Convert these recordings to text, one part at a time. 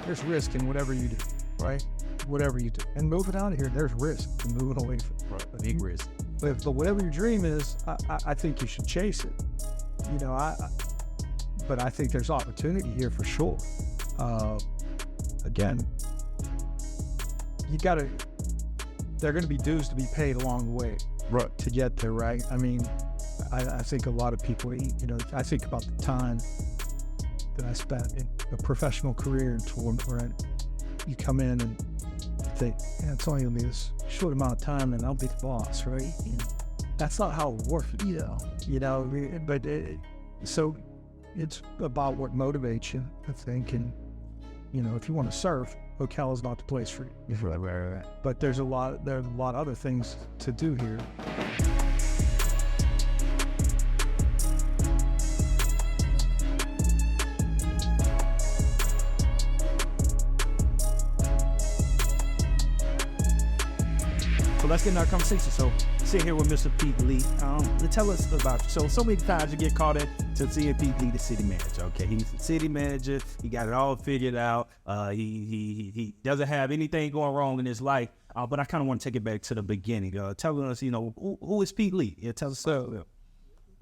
there's risk in whatever you do, right? Whatever you do. And moving out of here, there's risk in moving away from it. Big risk. But whatever your dream is, I think you should chase it. You know, but I think there's opportunity here for sure. Again, there are going to be dues to be paid along the way to get there, right? I mean, I think a lot of people, you know, I think about the time that I spent in a professional career in tournament where you come in and think, yeah, it's only going to be this short amount of time and I'll be the boss, right? And that's not how it works, you know, but so it's about what motivates you, I think. And, you know, if you want to surf, Ocala is not the place for you. Right. But there are a lot of other things to do here. So let's get in our conversation. So sit here with Mr. Pete Lee. Tell us about, so many times you get caught into seeing Pete Lee, the city manager. Okay, he's the city manager. He got it all figured out. He doesn't have anything going wrong in his life. But I kind of want to take it back to the beginning. Tell us, you know, who is Pete Lee? Yeah, tell us. So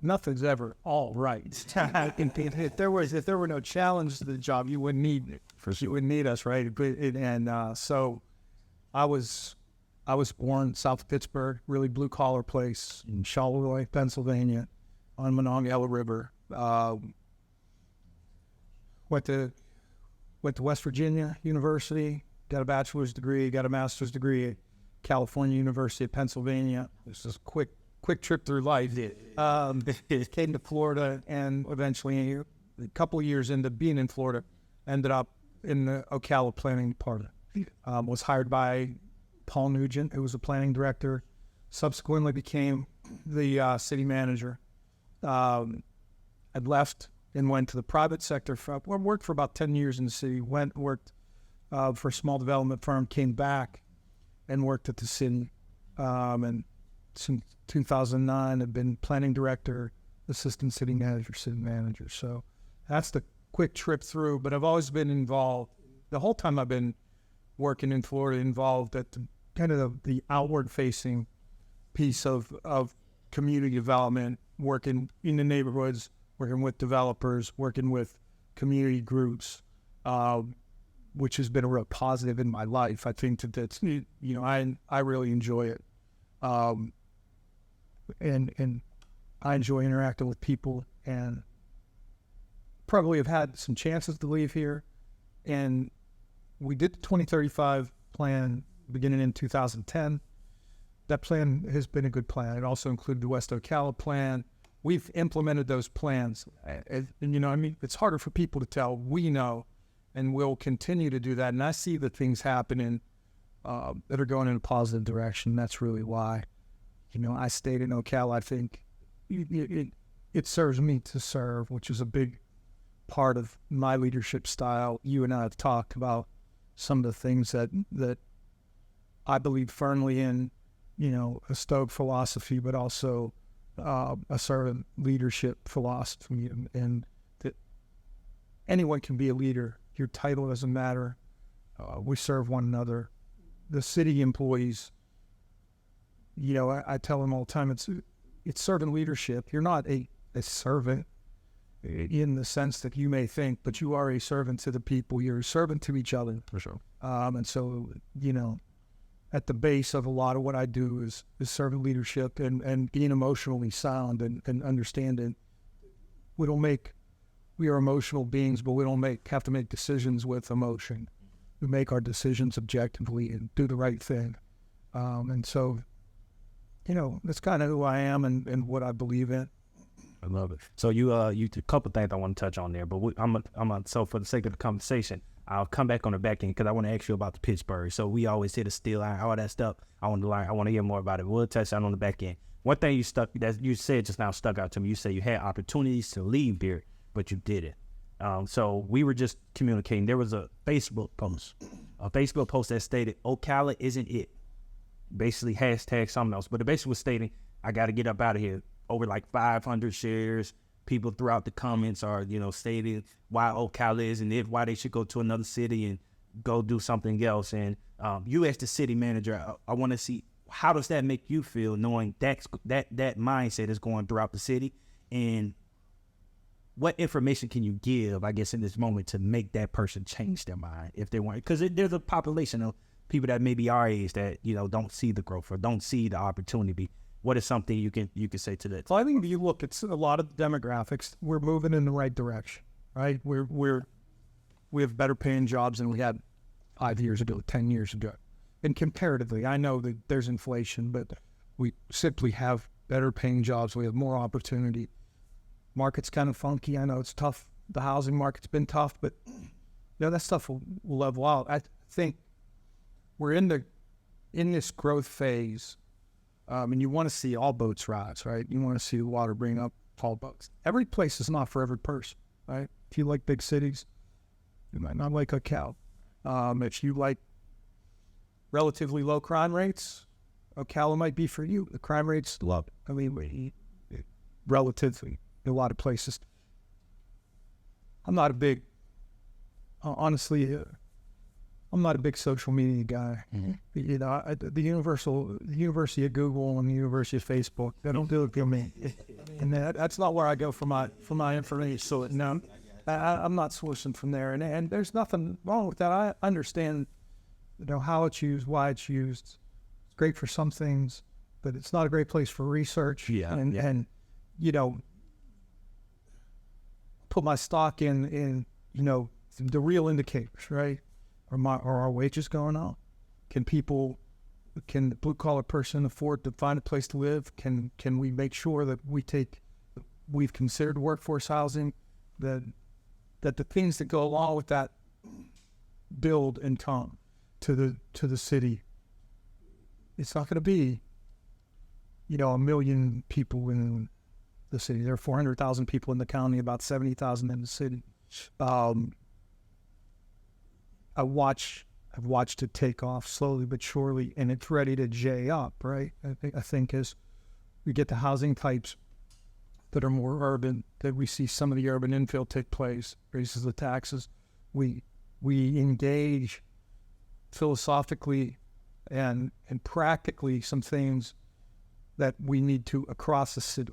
nothing's ever all right. If there were no challenge to the job, you wouldn't need it. For sure. You wouldn't need us, right? So I was born south of Pittsburgh, really blue collar place in Charleroi, Pennsylvania, on Monongahela River. Went to West Virginia University, got a bachelor's degree, got a master's degree at California University of Pennsylvania. This is a quick trip through life. Came to Florida, and eventually, a couple of years into being in Florida, ended up in the Ocala planning department. Was hired by Paul Nugent, who was a planning director, subsequently became the city manager. I'd left and went to the private sector. Worked for about 10 years in the city, worked for a small development firm, came back and worked at the city. And since 2009, I've been planning director, assistant city manager. So that's the quick trip through, but I've always been involved. The whole time I've been working in Florida, involved at the outward-facing piece of community development, working in the neighborhoods, working with developers, working with community groups, which has been a real positive in my life. I think that's, you know, I really enjoy it, and I enjoy interacting with people, and probably have had some chances to leave here, and we did the 2035 plan beginning in 2010. That plan has been a good plan. It also included the West Ocala plan. We've implemented those plans. And, you know, I mean, it's harder for people to tell. We know, and we'll continue to do that. And I see the things happening that are going in a positive direction. That's really why, you know, I stayed in Ocala. I think it serves me to serve, which is a big part of my leadership style. You and I have talked about some of the things that I believe firmly in, you know, a Stoic philosophy, but also a servant leadership philosophy, and that anyone can be a leader. Your title doesn't matter. We serve one another. The city employees, you know, I tell them all the time, it's servant leadership. You're not a servant in the sense that you may think, but you are a servant to the people. You're a servant to each other. For sure. And so, you know, at the base of a lot of what I do is servant leadership and being emotionally sound and understanding we are emotional beings, but we don't have to make decisions with emotion. We make our decisions objectively and do the right thing. And so, you know, that's kind of who I am and what I believe in. I love it. So you a couple things I want to touch on there, but so for the sake of the conversation, I'll come back on the back end because I want to ask you about the Pittsburgh. So we always hit a steel line, all that stuff. I want to learn. I want to hear more about it. We'll touch on the back end. One thing you said just now stuck out to me. You said you had opportunities to leave here, but you didn't. So we were just communicating. There was a Facebook post that stated Ocala isn't it. Basically hashtag something else, but it basically was stating I got to get up out of here. Over like 500 shares. People throughout the comments are, you know, stating why Ocala is and why they should go to another city and go do something else. And you as the city manager, I want to see, how does that make you feel knowing that mindset is going throughout the city? And what information can you give, I guess, in this moment to make that person change their mind if they want? Because there's a population of people that maybe our age that, you know, don't see the growth or don't see the opportunity. What is something you can say to that? So I think if you look at a lot of the demographics, we're moving in the right direction, right? We have better paying jobs than we had 5 years ago, 10 years ago. And comparatively, I know that there's inflation, but we simply have better paying jobs. We have more opportunity. Market's kind of funky. I know it's tough. The housing market's been tough, but you know, that stuff will level out. I think we're in this growth phase, and you want to see all boats rise, right? You want to see the water bring up all boats. Every place is not for every person, right? If you like big cities, you might not like Ocala. If you like relatively low crime rates, Ocala might be for you. The crime rates, love it. I mean, relatively, in a lot of places. I'm not a big, honestly, I'm not a big social media guy. Mm-hmm. You know, the University of Google and the University of Facebook, they don't do it for me. And that's not where I go for my information. So no, I'm not sourcing from there. And there's nothing wrong with that. I understand, you know, how it's used, why it's used. It's great for some things, but it's not a great place for research. And you know, put my stock in you know, the real indicators, right? Are our wages going up? Can the blue collar person afford to find a place to live? Can we make sure that we've considered workforce housing, that the things that go along with that build income to the city? It's not going to be, you know, 1 million people in the city. There are 400,000 people in the county, about 70,000 in the city. I've watched it take off slowly but surely, and it's ready to J up, right? I think as we get the housing types that are more urban, that we see some of the urban infill take place, raises the taxes, we engage philosophically and practically some things that we need to across the city,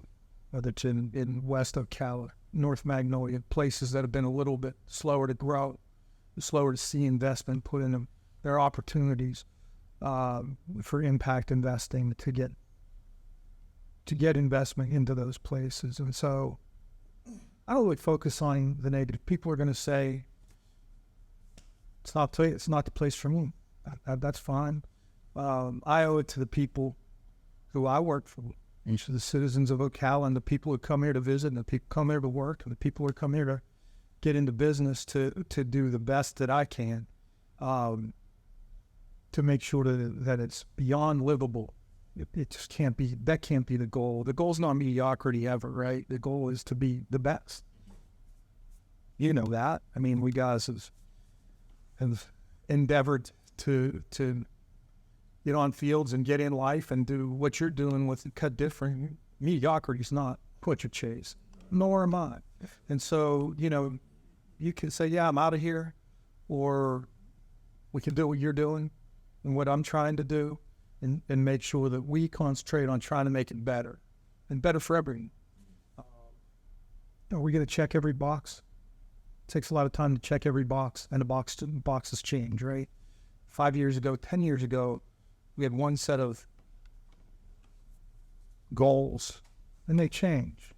whether it's in West Ocala, North Magnolia, places that have been a little bit slower to grow, slower to see investment put in them. There are opportunities for impact investing to get investment into those places. And so I don't really focus on the negative. People are going to say, it's not the place for me. That's fine. I owe it to the people who I work for, and to the citizens of Ocala, and the people who come here to visit, and the people who come here to work, and the people who come here to get into business to do the best that I can, to make sure that it's beyond livable. It just can't be, that can't be the goal. The goal's not mediocrity ever, right? The goal is to be the best. You know that. I mean, we guys have endeavored to get on fields and get in life and do what you're doing with cut different. Mediocrity's not what you chase, nor am I. And so, you know, you can say, yeah, I'm out of here, or we can do what you're doing and what I'm trying to do, and make sure that we concentrate on trying to make it better, and better for everyone. Are we going to check every box? It takes a lot of time to check every box, and the boxes change, right? 5 years ago, 10 years ago, we had one set of goals, and they change.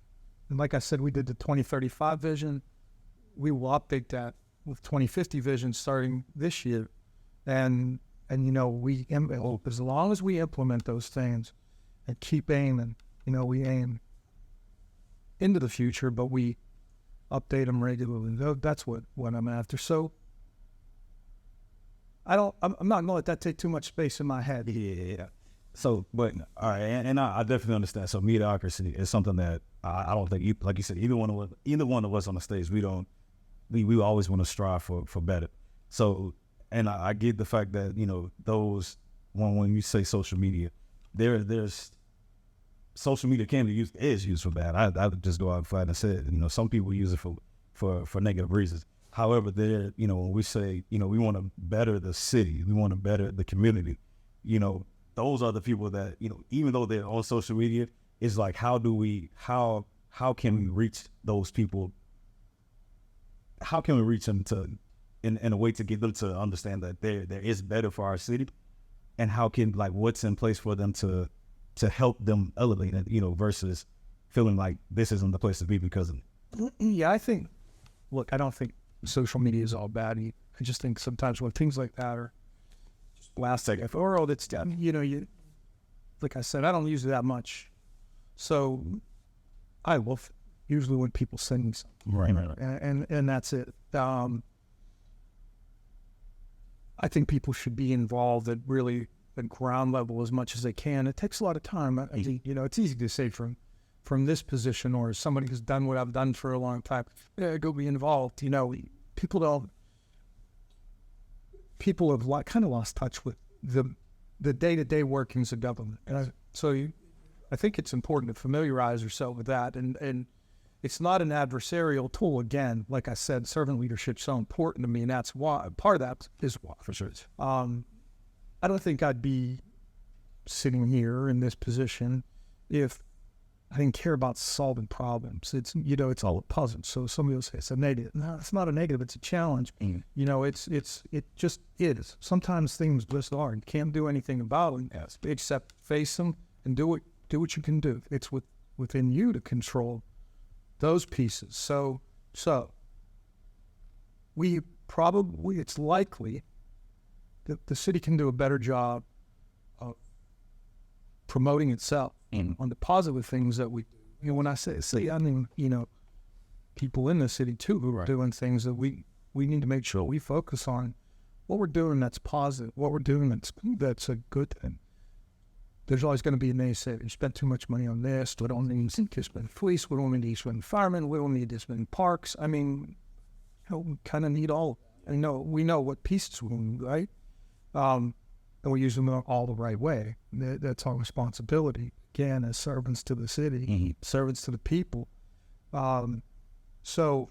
And like I said, we did the 2035 vision. We will update that with 2050 vision starting this year. And you know, as long as we implement those things and keep aiming, you know, we aim into the future, but we update them regularly. That's what I'm after. So I'm not going to let that take too much space in my head. Yeah. So, but all right, and I definitely understand. So mediocrity is something that I don't think, like you said, either one of us on the stage, we always want to strive for better. So, and I get the fact that, you know, those when you say social media, there's social media is used for bad. I just go out and flat and say it. You know, some people use it for negative reasons. However, there, when we say, we want to better the city, we want to better the community, those are the people that, even though they're on social media, it's like, how can we reach those people? How can we reach them in a way to get them to understand that there is better for our city, and how can, what's in place for them to help them elevate it, versus feeling like this isn't the place to be because of it. Yeah, I don't think social media is all bad. I just think sometimes when things like that are just blasting, if world, it's done, like I said, I don't use it that much. So I love usually when people send me something. Right. And that's it. I think people should be involved at ground level as much as they can. It takes a lot of time. It's easy to say from this position, or as somebody who's done what I've done for a long time, go be involved. People have kind of lost touch with the day-to-day workings of government. And I think it's important to familiarize yourself with that. And it's not an adversarial tool. Again, like I said, servant leadership is so important to me, and that's why part of that is why. For sure. I don't think I'd be sitting here in this position if I didn't care about solving problems. It's all a puzzle. So somebody will say it's a negative. No, it's not a negative. It's a challenge. Mm. It just is. Sometimes things just are. You can't do anything about them except face them and do what you can do. It's within you to control those pieces. So it's likely that the city can do a better job of promoting itself on the positive things that we do. When I say city, I mean, people in the city too who are doing things that we need to make sure we focus on what we're doing that's positive, what we're doing that's a good thing. There's always going to be a naysayer. You spend too much money on this. We don't need to spend police. We don't need to spend firemen. We don't need to spend parks. I mean, we kind of need all. And we know what pieces we need, right? And we use them all the right way. That's our responsibility, again, as servants to the city, servants to the people. So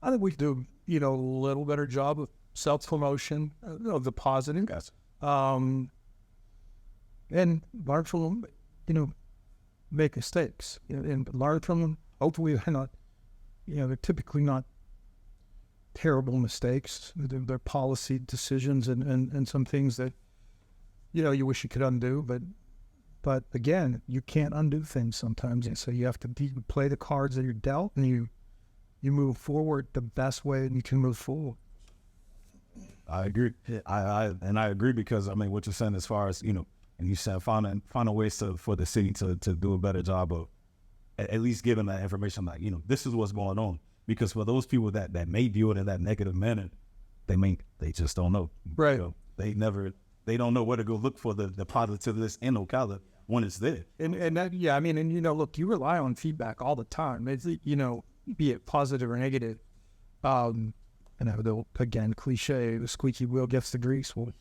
I think we do, a little better job of self-promotion of the positive. Yes. And learn from them, make mistakes, and learn from them. Hopefully they're not, they're typically not terrible mistakes. They're policy decisions and some things that, you wish you could undo. But again, you can't undo things sometimes. And so you have to play the cards that you're dealt, and you move forward the best way that you can move forward. I agree. I agree because, what you're saying as far as, and you said find ways for the city to do a better job of at least giving that information, like, this is what's going on. Because for those people that may view it in that negative manner, they just don't know. Right. They don't know where to go look for the positiveness in Ocala when it's there. And that, look, you rely on feedback all the time. It's, be it positive or negative. Again, cliche, the squeaky wheel gets the grease. Well,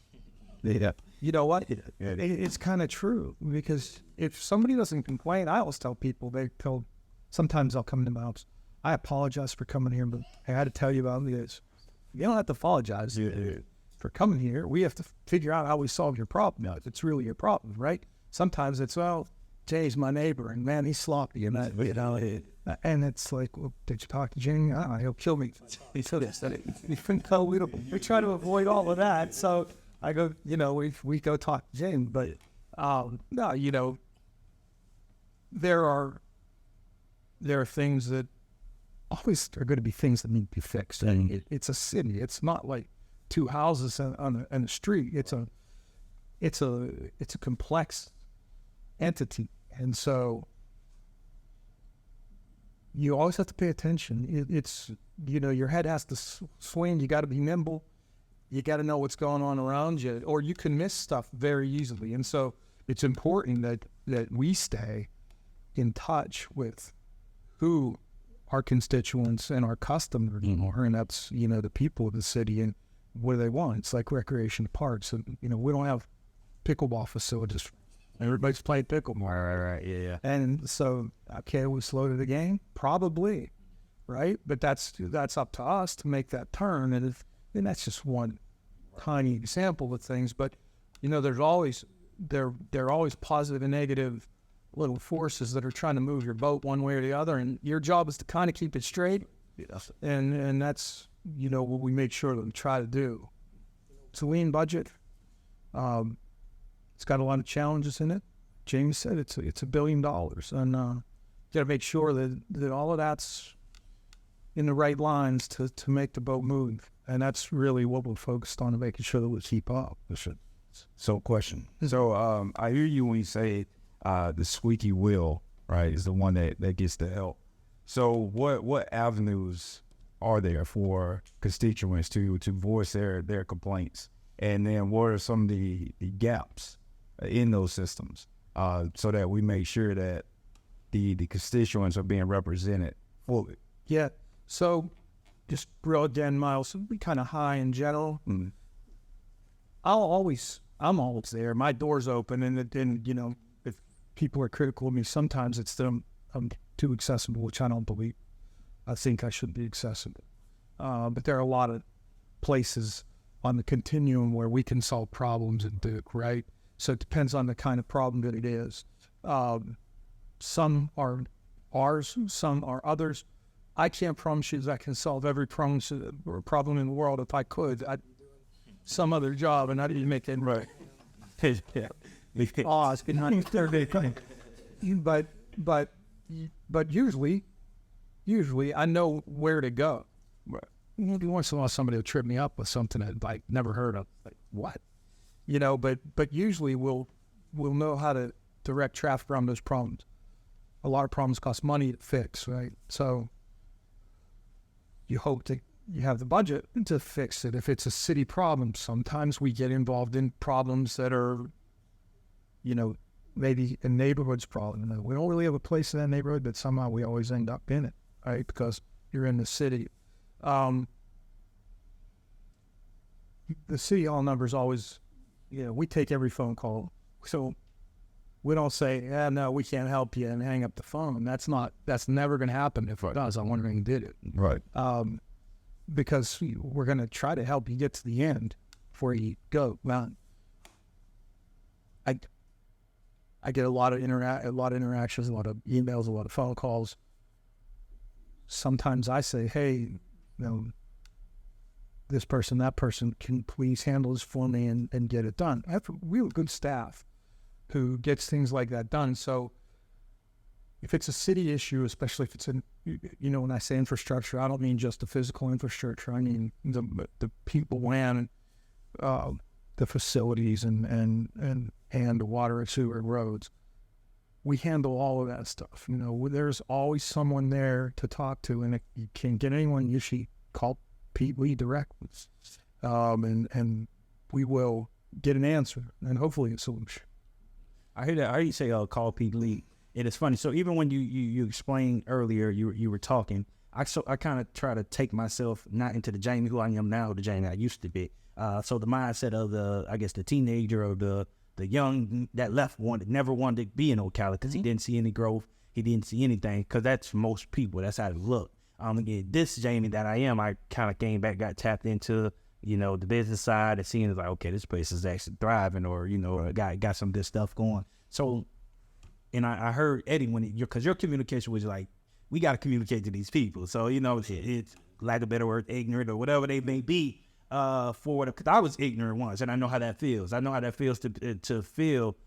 yeah. You know what? It's kind of true, because if somebody doesn't complain, I always tell people, sometimes I'll come to my house. I apologize for coming here, but I had to tell you about this. You don't have to apologize for coming here. We have to figure out how we solve your problem. Now, if it's really your problem, right? Sometimes it's, Jay's my neighbor, and man, he's sloppy, and and it's like, well, did you talk to Jay? He'll kill me. He said this. We try to avoid all of that. So I go, we go talk to Jay, but no, there are things that always are going to be things that need to be fixed. And it's a city. It's not like two houses on a street. It's a complex entity, and so you always have to pay attention. It's your head has to swing. You got to be nimble. You got to know what's going on around you, or you can miss stuff very easily. And so it's important that we stay in touch with who our constituents and our customers are, and that's, the people of the city and what do they want. It's like recreation parks. And, we don't have pickleball facilities. Everybody's playing pickleball. Right. Yeah. And so, okay, we slow to the game? Probably. right? But that's up to us to make that turn, and that's just one tiny example of things. But there's always there are always positive and negative little forces that are trying to move your boat one way or the other, and your job is to kind of keep it straight. Yes. And that's what we make sure that we try to do. It's a lean budget. It's got a lot of challenges in it. James said it's $1 billion, and you got to make sure that all of that's in the right lines to make the boat move, and that's really what we're focused on, making sure that we keep up. So, question. So, I hear you when you say the squeaky wheel, right, is the one that gets the help. So, what avenues are there for constituents to voice their complaints, and then what are some of the gaps in those systems, so that we make sure that the constituents are being represented fully? Yeah. So, just real again, Miles, be kind of high in general. Mm. I'm always there. My door's open, and if people are critical of me, sometimes it's them I'm too accessible, which I don't believe. I think I should be accessible. But there are a lot of places on the continuum where we can solve problems at Duke, right? So it depends on the kind of problem that it is. Some are ours, some are others. I can't promise you that I can solve every problem in the world. If I could, I'd be doing some other job, and I didn't make it right. Yeah. Oh, it's been nice. But usually I know where to go. Right. Every once in a while, somebody will trip me up with something that I never heard of. Like, what? But usually we'll know how to direct traffic around those problems. A lot of problems cost money to fix, right? So you hope that you have the budget to fix it. If it's a city problem, sometimes we get involved in problems that are, maybe a neighborhood's problem. We don't really have a place in that neighborhood, but somehow we always end up in it, right? Because you're in the city. The city hall number is always, we take every phone call. So we don't say, no, we can't help you, and hang up the phone. That's never going to happen. If it does, I'm wondering who did it. Right. Because we're going to try to help you get to the end before you go. Well, I get a lot of interactions, a lot of emails, a lot of phone calls. Sometimes I say, hey, this person, that person, can please handle this for me and get it done. I have really good staff who gets things like that done. So if it's a city issue, especially if it's when I say infrastructure, I don't mean just the physical infrastructure. I mean the people and the facilities and the water and sewer and roads. We handle all of that stuff. There's always someone there to talk to, and if you can't get anyone, you should call Pete Lee directly, and we will get an answer and hopefully a solution. I hear you say call Pete Lee. And it's funny. So even when you explained earlier, you were talking, I kind of try to take myself not into the Jamie who I am now, the Jamie I used to be. So the mindset of the teenager or the young that never wanted to be in Ocala because he didn't see any growth. He didn't see anything, because that's most people. That's how it look. Again, this Jamie that I am, I kind of came back, got tapped into, the business side and seeing like, okay, this place is actually thriving, or, got some of this stuff going. So, and I heard Eddie because your communication was like, we got to communicate to these people. So, it's lack of a better word, ignorant or whatever they may be, because I was ignorant once, and I know how that feels. I know how that feels to feel,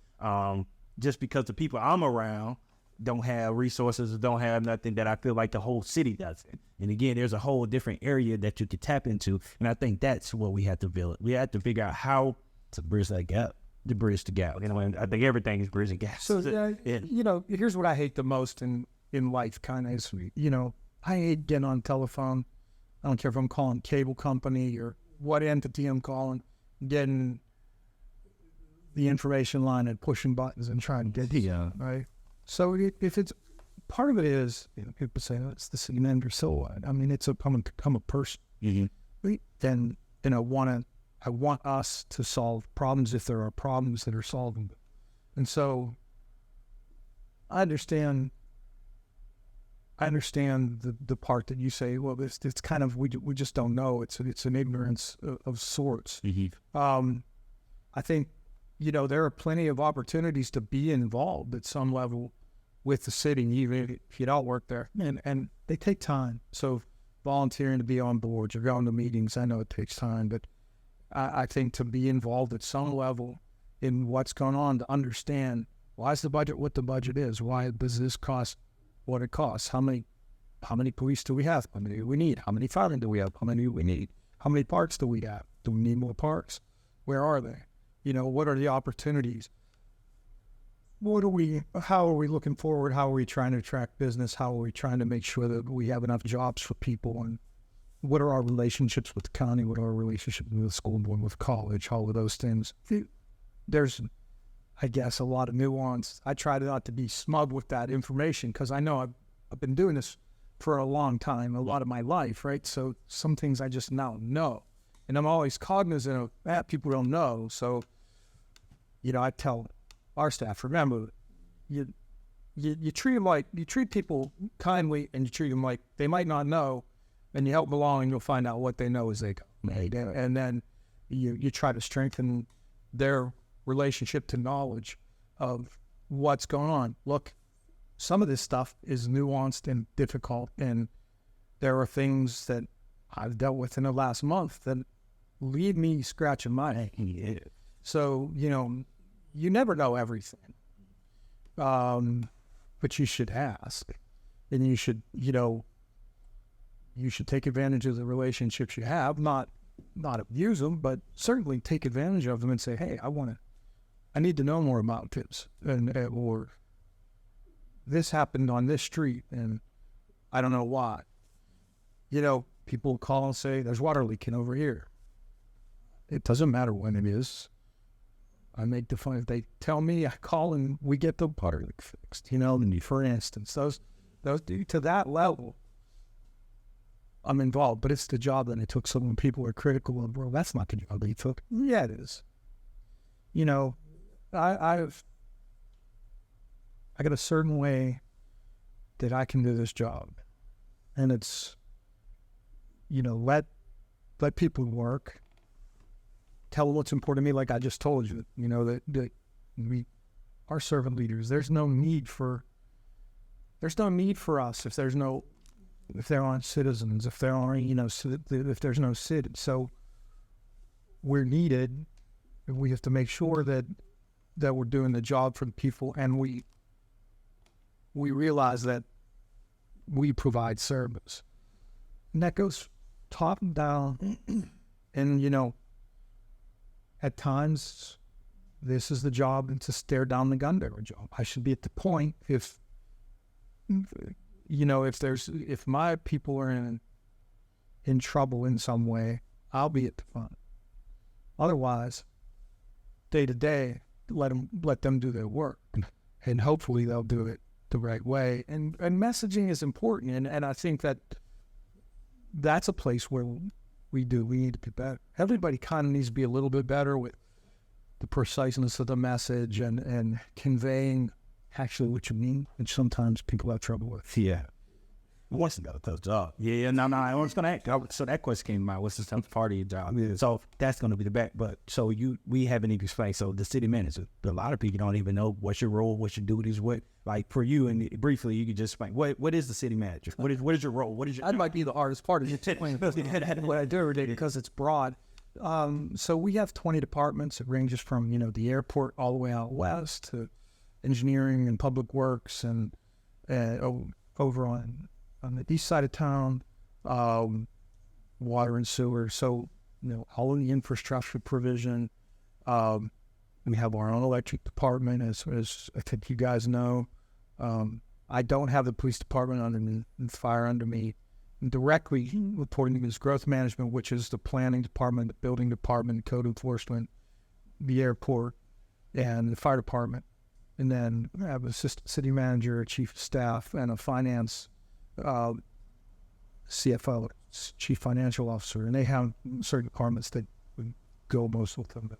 just because the people I'm around don't have resources or don't have nothing that I feel like the whole city does. And again, there's a whole different area that you could tap into, and I think that's what we have to build. We have to figure out how to bridge that gap. To bridge the gap. And I think everything is bridging gaps. So, here's what I hate the most in life, kind of is, I hate getting on telephone. I don't care if I'm calling cable company or what entity I'm calling, getting the information line and pushing buttons and trying to get right? So if it's, part of it is, people say, it's the city manager, so what? I mean, I'm a person. Mm-hmm. Then, I want us to solve problems if there are problems that are solvable. And so I understand I understand the part that you say, well, it's kind of, we just don't know. It's an ignorance of sorts. I think, there are plenty of opportunities to be involved at some level with the city, even if you don't work there. And they take time. So volunteering to be on boards or going to meetings, I know it takes time, but I think to be involved at some level in what's going on, to understand why is the budget what the budget is, why does this cost what it costs, how many police do we have, how many do we need, how many firemen do we have, how many do we need, how many parks do we have, do we need more parks, where are they, what are the opportunities, how are we looking forward, how are we trying to attract business, how are we trying to make sure that we have enough jobs for people, and what are our relationships with the county, what are our relationships with the school board, with college, all of those things. There's, I guess, a lot of nuance. I try not to be smug with that information because I know I've been doing this for a long time, a lot of my life, right? So some things I just now know. And I'm always cognizant of that people don't know. So, I tell our staff, remember, you treat them like, you treat people kindly and you treat them like they might not know, and you help them along and you'll find out what they know as they go. Right? And then you try to strengthen their relationship to knowledge of what's going on. Look, some of this stuff is nuanced and difficult, and there are things that I've dealt with in the last month that leave me scratching my head. Yeah. So, you never know everything, but you should ask, and you should take advantage of the relationships you have, not abuse them, but certainly take advantage of them and say, hey, I need to know more about this, or this happened on this street and I don't know why. People call and say, there's water leaking over here. It doesn't matter when it is. I make the fun. If they tell me, I call and we get the water leak fixed. For instance, those to that level, I'm involved, but it's the job that it took. So when people are critical of, well, that's not the job they took. Yeah, it is. I got a certain way that I can do this job, and it's, let people work. Tell them what's important to me, like I just told you. That we are servant leaders. There's no need for us if there aren't citizens, if there aren't, if there's no city. So we're needed, and we have to make sure that we're doing the job for the people, and we realize that we provide service. And that goes top and down. And, at times, this is the job, and to stare down the gun to a job. I should be at the point if my people are in trouble in some way, I'll be at the front. Otherwise, day to day, let them do their work, and hopefully they'll do it the right way. And messaging is important, and I think that's a place where we need to be better. Everybody kind of needs to be a little bit better with the preciseness of the message and conveying actually what you mean, which sometimes people have trouble with. Yeah. What's got a tough job? Yeah, no. I was going to ask. So that question came out. What's the tough part of your job? Yeah. So that's going to be the back. But so we haven't even explained. So the city manager, a lot of people don't even know what's your role, what's your duties, what, like for you. And briefly, you could just explain what is the city manager? What is your role? What is your? That might be the hardest part of it. What I do every day, because it's broad. So we have 20 departments. It ranges from the airport all the way out west to engineering and public works, and over on the east side of town, water and sewer. So, all of the infrastructure provision. We have our own electric department, as I think you guys know. I don't have the police department under me and fire under me. Directly reporting to me is growth management, which is the planning department, the building department, code enforcement, the airport, and the fire department. And then I have an assistant city manager, a chief of staff, and a finance CFO, chief financial officer, and they have certain departments that would go most with them.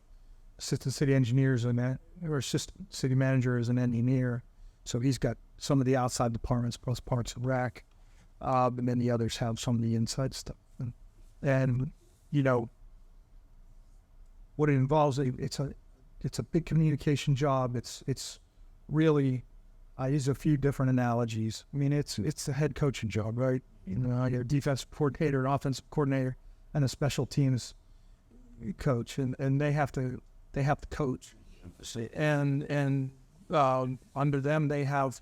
Assistant city engineers or assistant city manager is an engineer, so he's got some of the outside departments, plus parts of RAC. and then the others have some of the inside stuff. And you know, what it involves, it's a big communication job. It's really, I use a few different analogies. I mean, it's a head coaching job, right? You know, you're a defensive coordinator, an offensive coordinator, and a special teams coach, and they have to coach, and under them they have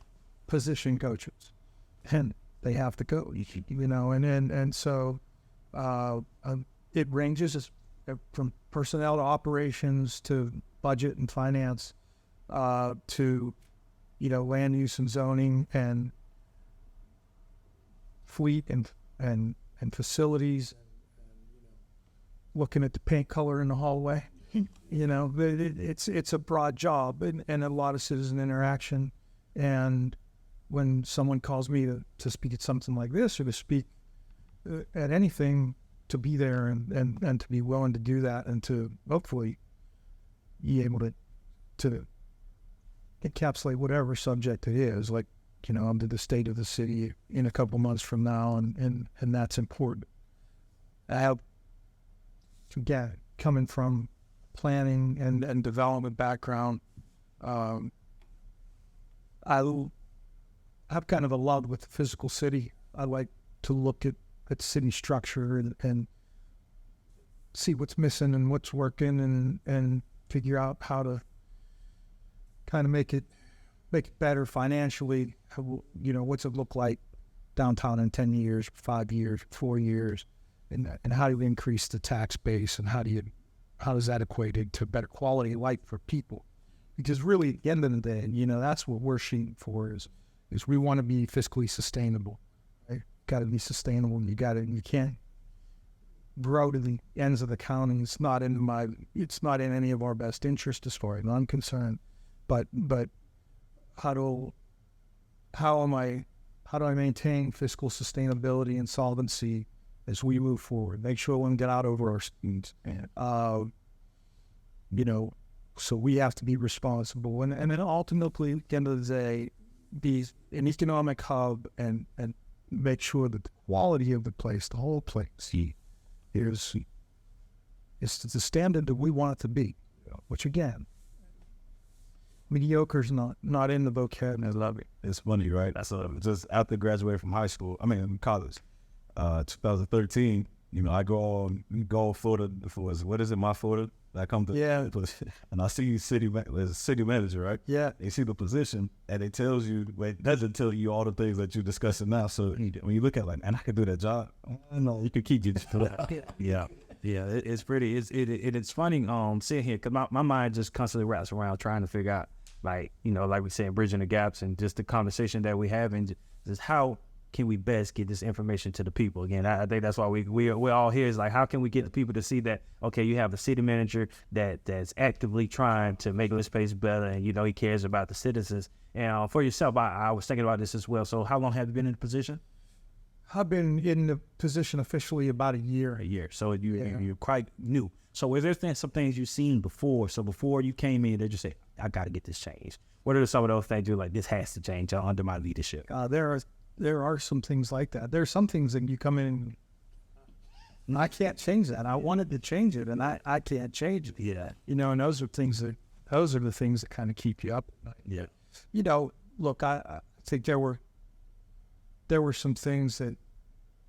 position coaches, and they have to coach, you know, and so it ranges from personnel to operations to budget and finance, to, you know, land use and zoning and fleet and facilities, looking at the paint color in the hallway. You know, it's a broad job and a lot of citizen interaction. And when someone calls me to speak at something like this, or to speak at anything, to be there and to be willing to do that, and to hopefully be able to encapsulate whatever subject it is. Like, you know, I'm to the state of the city in a couple months from now, and that's important. I have, again, coming from planning and development background, I have kind of a love with the physical city. I like to look at city structure and see what's missing and what's working, and figure out how to kind of make it better financially. You know, what's it look like downtown in 10 years, 5 years, 4 years, and how do you increase the tax base, and how does that equate to better quality of life for people? Because really, at the end of the day, you know, that's what we're shooting for, is we want to be fiscally sustainable. Right? Got to be sustainable. You can't grow to the ends of the county. It's not in any of our best interest, as far as I'm concerned. But how do I maintain fiscal sustainability and solvency as we move forward? Make sure we don't get out over our skis. You know, so we have to be responsible, and then ultimately, at the end of the day, be an economic hub, and make sure that the quality of the place, the whole place, is the standard that we want it to be. Which, again, mediocre's not in the vocab. I love it. It's funny, right? Just after graduating from high school, college, 2013. You know, I go Florida for what is it? My Florida. I come to, and I see city manager, right? Yeah. They see the position, and it tells you, it doesn't tell you all the things that you're discussing now. So when you look at it, like, man, I could do that job. No, you could keep getting to that. Yeah. It's pretty. It's funny. Sitting here, cause my mind just constantly wraps around trying to figure out, like, you know, like we said, bridging the gaps, and just the conversation that we have, and just how can we best get this information to the people? Again, I think that's why we're all here, is like, how can we get the people to see that, okay, you have a city manager that's actively trying to make this place better, and, you know, he cares about the citizens. And for yourself, I was thinking about this as well. So how long have you been in the position? I've been in the position officially about a year. A year. So you're quite new. So is there some things you've seen before? So before you came in, they just say, I got to get this changed. What are some of those things you're like, this has to change under my leadership? There are some things like that. There are some things that you come in, and I can't change that. I wanted to change it, and I can't change it. Yeah. You know, and those are the things that kind of keep you up at night. Yeah. You know, look, I think there were some things that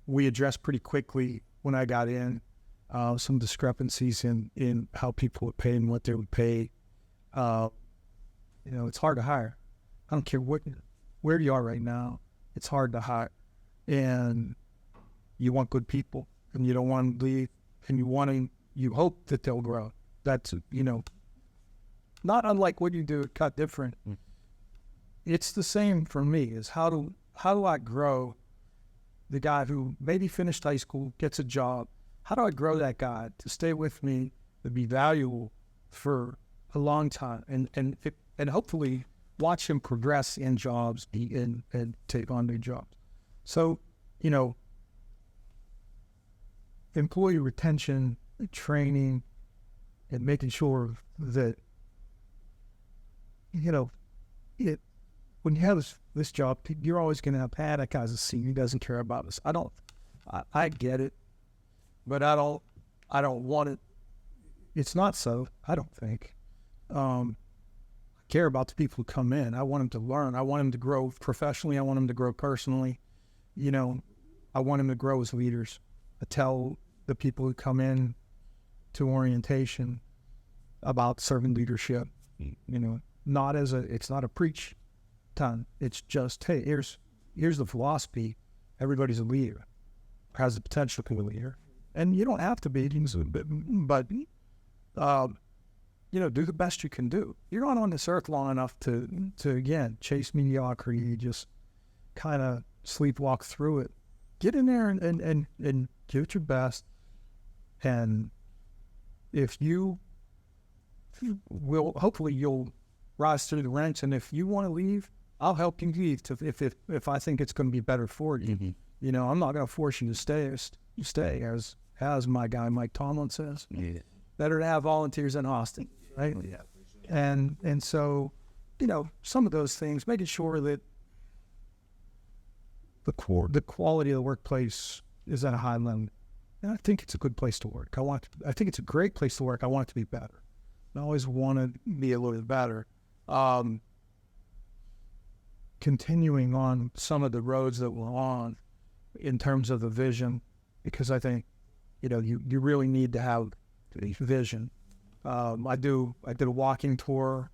we addressed pretty quickly when I got in. Some discrepancies in how people would pay and what they would pay. You know, it's hard to hire. I don't care where you are right now. It's hard to hire, and you want good people, and you don't want to leave, and you hope that they'll grow. That's, you know, not unlike what you do at Cut Different. It's the same for me, is how do I grow the guy who maybe finished high school, gets a job? How do I grow that guy to stay with me, to be valuable for a long time, and hopefully watch him progress in jobs and take on new jobs. So, you know, employee retention, training, and making sure that, you know, when you have this job, you're always going to have, that guy's a senior, he doesn't care about us. I get it, but I don't want it. It's not so, I don't think. I care about the people who come in. I want them to learn. I want them to grow professionally. I want them to grow personally. You know, I want them to grow as leaders. I tell the people who come in to orientation about servant leadership, you know, it's not a preach time. It's just, hey, here's the philosophy. Everybody's a leader, has the potential to be a leader. And you don't have to be, but you know, do the best you can do. You're not on this earth long enough to again, chase mediocrity, just kind of sleepwalk through it. Get in there and give it your best. And if you will, hopefully you'll rise through the ranks. And if you want to leave, I'll help you leave if I think it's going to be better for you. Mm-hmm. You know, I'm not going to force you to stay. You stay, as my guy Mike Tomlin says. Yeah. Better to have volunteers than Austin, right? Yeah. And so, you know, some of those things, making sure that the quality of the workplace is at a high level. And I think it's a good place to work. I think it's a great place to work. I want it to be better. I always want to be a little bit better. Continuing on some of the roads that we're on in terms of the vision, because I think, you know, you really need to have vision. I did a walking tour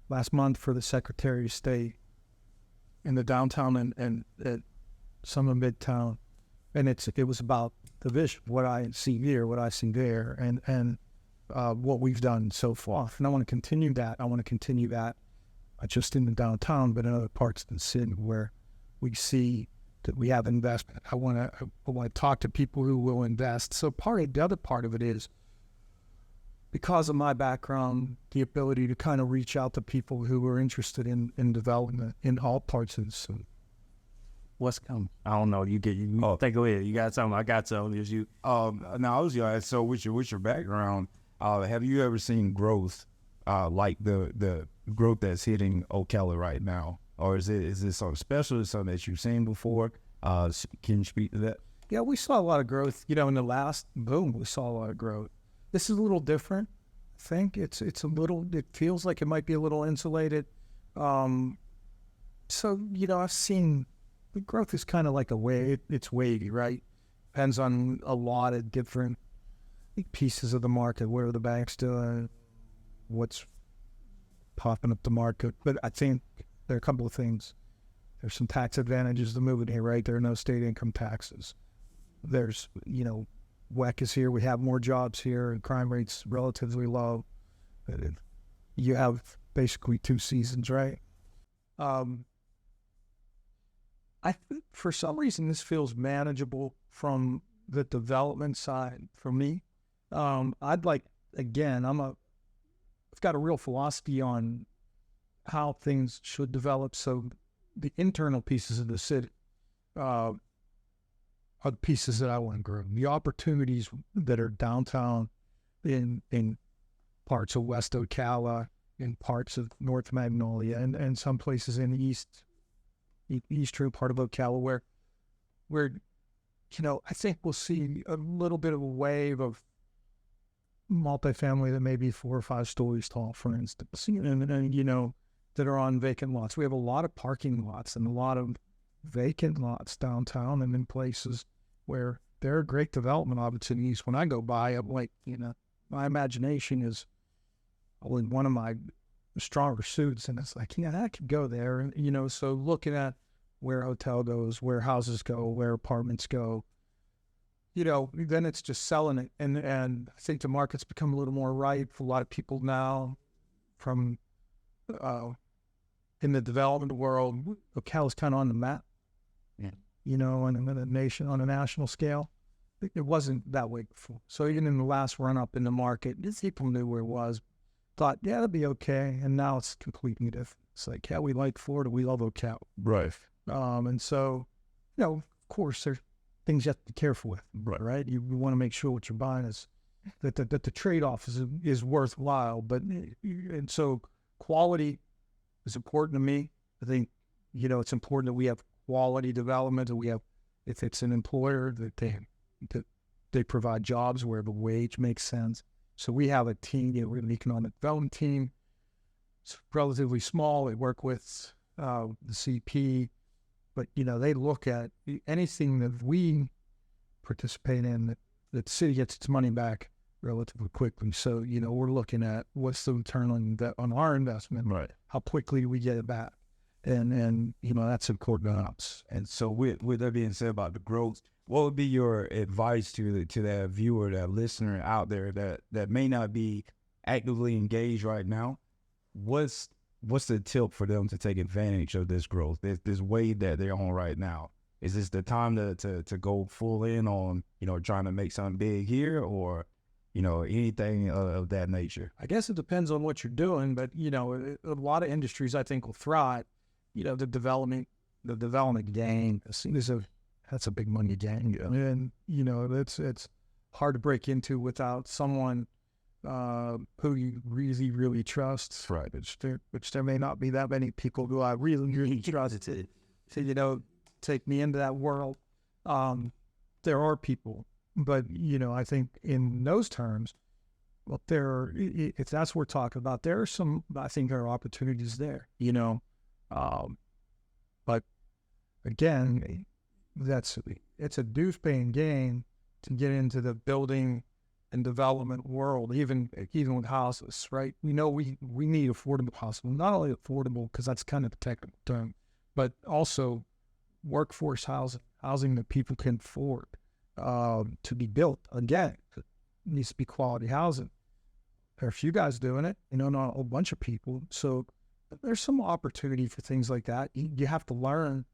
last month for the Secretary of State in the downtown and at some of Midtown, and it was about the vision, what I see here, what I see there, and what we've done so far. And I want to continue that. Not just in the downtown, but in other parts of the city where we see that we have investment. I want to talk to people who will invest. So the other part of it is, because of my background, the ability to kind of reach out to people who are interested in development in all parts of the city. What's coming? I don't know. You take away. You got something. I got something. Is you? Now I was gonna ask, so with your background, have you ever seen growth like the growth that's hitting Ocala right now, or is it something special? Is something that you've seen before? Can you speak to that? Yeah, we saw a lot of growth. You know, in the last boom, we saw a lot of growth. This is a little different. I think it's a little. It feels like it might be a little insulated. So you know, I've seen the growth is kind of like a wave. It's wavy, right? Depends on a lot of different pieces of the market. What are the banks doing? What's popping up the market? But I think there are a couple of things. There's some tax advantages to moving here, right? There are no state income taxes. There's, you know, WEC is here. We have more jobs here, and crime rate's relatively low. You have basically 2 seasons, right? For some reason, this feels manageable from the development side for me. I'd like, again, I've got a real philosophy on how things should develop. So the internal pieces of the city are the pieces that I want to grow. The opportunities that are downtown in parts of West Ocala, in parts of North Magnolia, and some places in the eastern part of Ocala where, you know, I think we'll see a little bit of a wave of multifamily that may be 4 or 5 stories tall, for instance, and you know, that are on vacant lots. We have a lot of parking lots and a lot of vacant lots downtown and in places where there are great development opportunities. When I go by, I'm like, you know, my imagination is one of my stronger suits, and it's like, yeah, I could go there. And, you know, so looking at where a hotel goes, where houses go, where apartments go, you know, then it's just selling it. And I think the market's become a little more ripe for a lot of people now from in the development world. Ocala's kind of on the map, you know, on a national scale. It wasn't that way before. So even in the last run up in the market, people knew where it was, thought, yeah, that'd be okay. And now it's completely different. It's like, yeah, we like Florida, we love Ocala. Right. And so, you know, of course, there's things you have to be careful with, right? You want to make sure what you're buying is that the trade-off is worthwhile. And so quality is important to me. I think, it's important that we have quality development, that we have, if it's an employer, that they provide jobs where the wage makes sense. So we have a team, we have an economic development team. It's relatively small. They work with the CP, but, they look at anything that we participate in that the city gets its money back relatively quickly. So, we're looking at what's the return on our investment, Right. how quickly we get it back. And that's important to us. And so with that being said about the growth, what would be your advice to that viewer, that listener out there that may not be actively engaged right now? What's the tip for them to take advantage of this growth, this wave that they're on right now? Is this the time to go full in on, trying to make something big here, or, anything of that nature? I guess it depends on what you're doing, but, a lot of industries I think will thrive. The development game, that's a big money game. Yeah. And, it's hard to break into without someone who you really, really trust. Right. Which there may not be that many people who I really, really trust to take me into that world. There are people, but, I think in those terms, well, if that's what we're talking about, there are opportunities there, but again, it's a dues-paying game to get into the building and development world, even with houses, right? We need affordable houses. Not only affordable, because that's kind of the technical term, but also workforce housing that people can afford to be built. Again, it needs to be quality housing. There are a few guys doing it, not a bunch of people. So there's some opportunity for things like that. You have to learn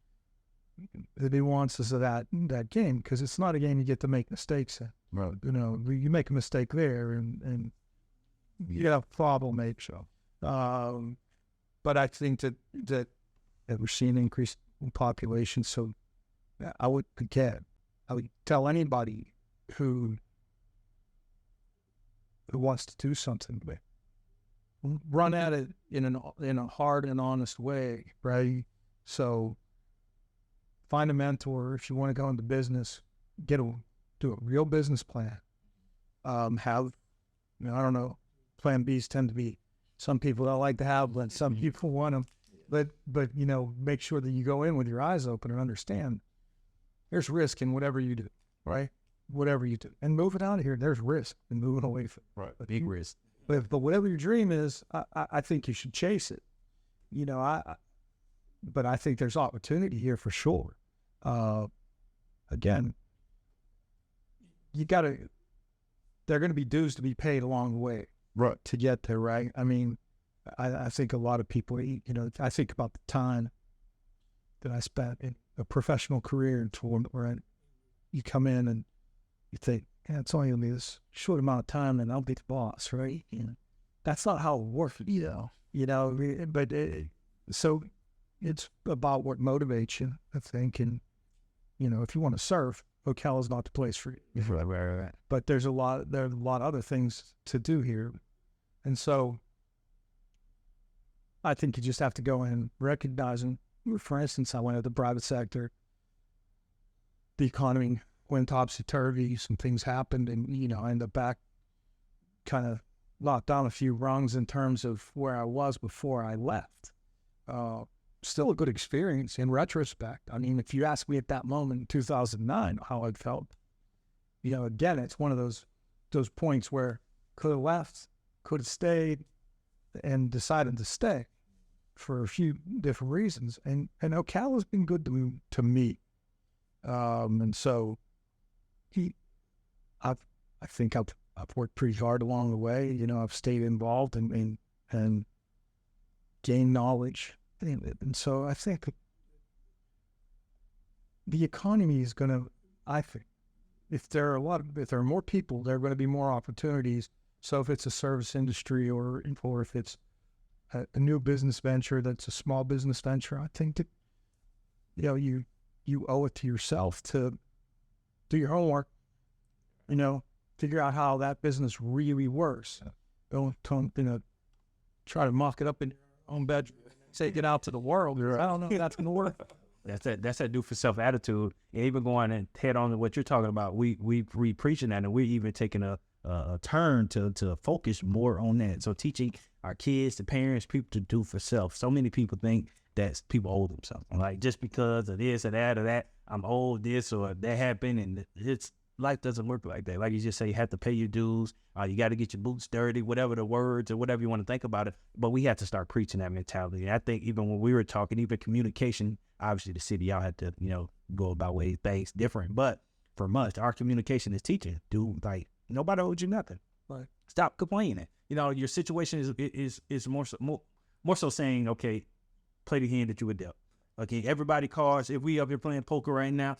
the nuances of that game, because it's not a game you get to make mistakes in. Right. You make a mistake there and you have a problem, maybe. So, but I think that we're seeing an increase in population. So I would tell anybody who wants to do something, run at it in a hard and honest way, right? So find a mentor. If you want to go into business, do a real business plan. I don't know, plan Bs tend to be, some people don't like to have, but some people want them. But make sure that you go in with your eyes open and understand there's risk in whatever you do, right? Whatever you do. And moving out of here, there's risk in moving away from it. Right. Big risk. But whatever your dream is, I think you should chase it. But I think there's opportunity here for sure. Again, there are going to be dues to be paid along the way, Right. to get there, right? I mean, I think a lot of people, I think about the time that I spent in a professional career in tournament where you come in and you think, yeah, it's only going to be this short amount of time and I'll be the boss, right? That's not how it works, but so it's about what motivates you, I think. And, if you want to surf, Ocala is not the place for you. Right. But there are a lot of other things to do here. And so I think you just have to go in recognizing, for instance, I went to the private sector, the economy went topsy-turvy, some things happened, and, I ended up back, kind of knocked down a few rungs in terms of where I was before I left. Still a good experience in retrospect. I mean, if you ask me at that moment in 2009 how I felt, again, it's one of those points where could have left, could have stayed, and decided to stay for a few different reasons. And Ocala's been good to me. And so I think I've worked pretty hard along the way. I've stayed involved and gained knowledge. And so I think the economy is going to, if there are more people, there are going to be more opportunities. So if it's a service industry or if it's a new business venture that's a small business venture, I think that, you owe it to yourself to do your homework, figure out how that business really works. Don't try to mock it up in your own bedroom say get out to the world. I don't know if that's going to work. That's that do for self attitude. And even going and head on to what you're talking about, we preaching that, and we're even taking a turn to focus more on that. So teaching our kids, the parents, people to do for self. So many people think that people owe themselves. Like just because of this or that, I'm owed this or that happened, and it's life doesn't work like that. Like you just say, you have to pay your dues. You got to get your boots dirty, whatever the words or whatever you want to think about it. But we have to start preaching that mentality. And I think even when we were talking, even communication, obviously the city, y'all had to, go about ways things different. But for us, our communication is teaching. Dude, like nobody owes you nothing. Right. Stop complaining. Your situation is more so saying, okay, play the hand that you were dealt. Okay, everybody cards. If we up here playing poker right now,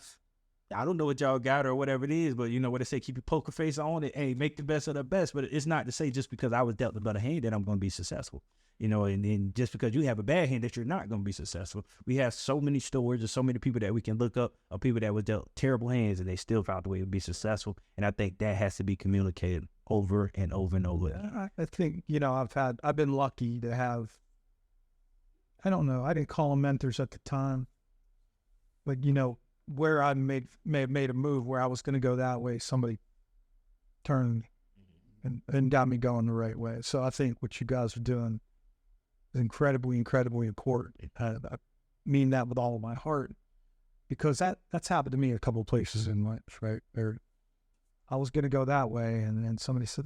I don't know what y'all got or whatever it is, but you know what they say, keep your poker face on it. Hey, make the best of the best. But it's not to say just because I was dealt a better hand that I'm going to be successful. And just because you have a bad hand that you're not going to be successful. We have so many stories and so many people that we can look up of people that were dealt terrible hands and they still found a way to be successful. And I think that has to be communicated over and over and over. I think, I've been lucky to have, I don't know, I didn't call them mentors at the time, but where I may have made a move where I was going to go that way, somebody turned and got me going the right way. So I think what you guys are doing is incredibly, incredibly important. I mean that with all of my heart, because that's happened to me a couple of places in life, right? Where I was going to go that way, and then somebody said,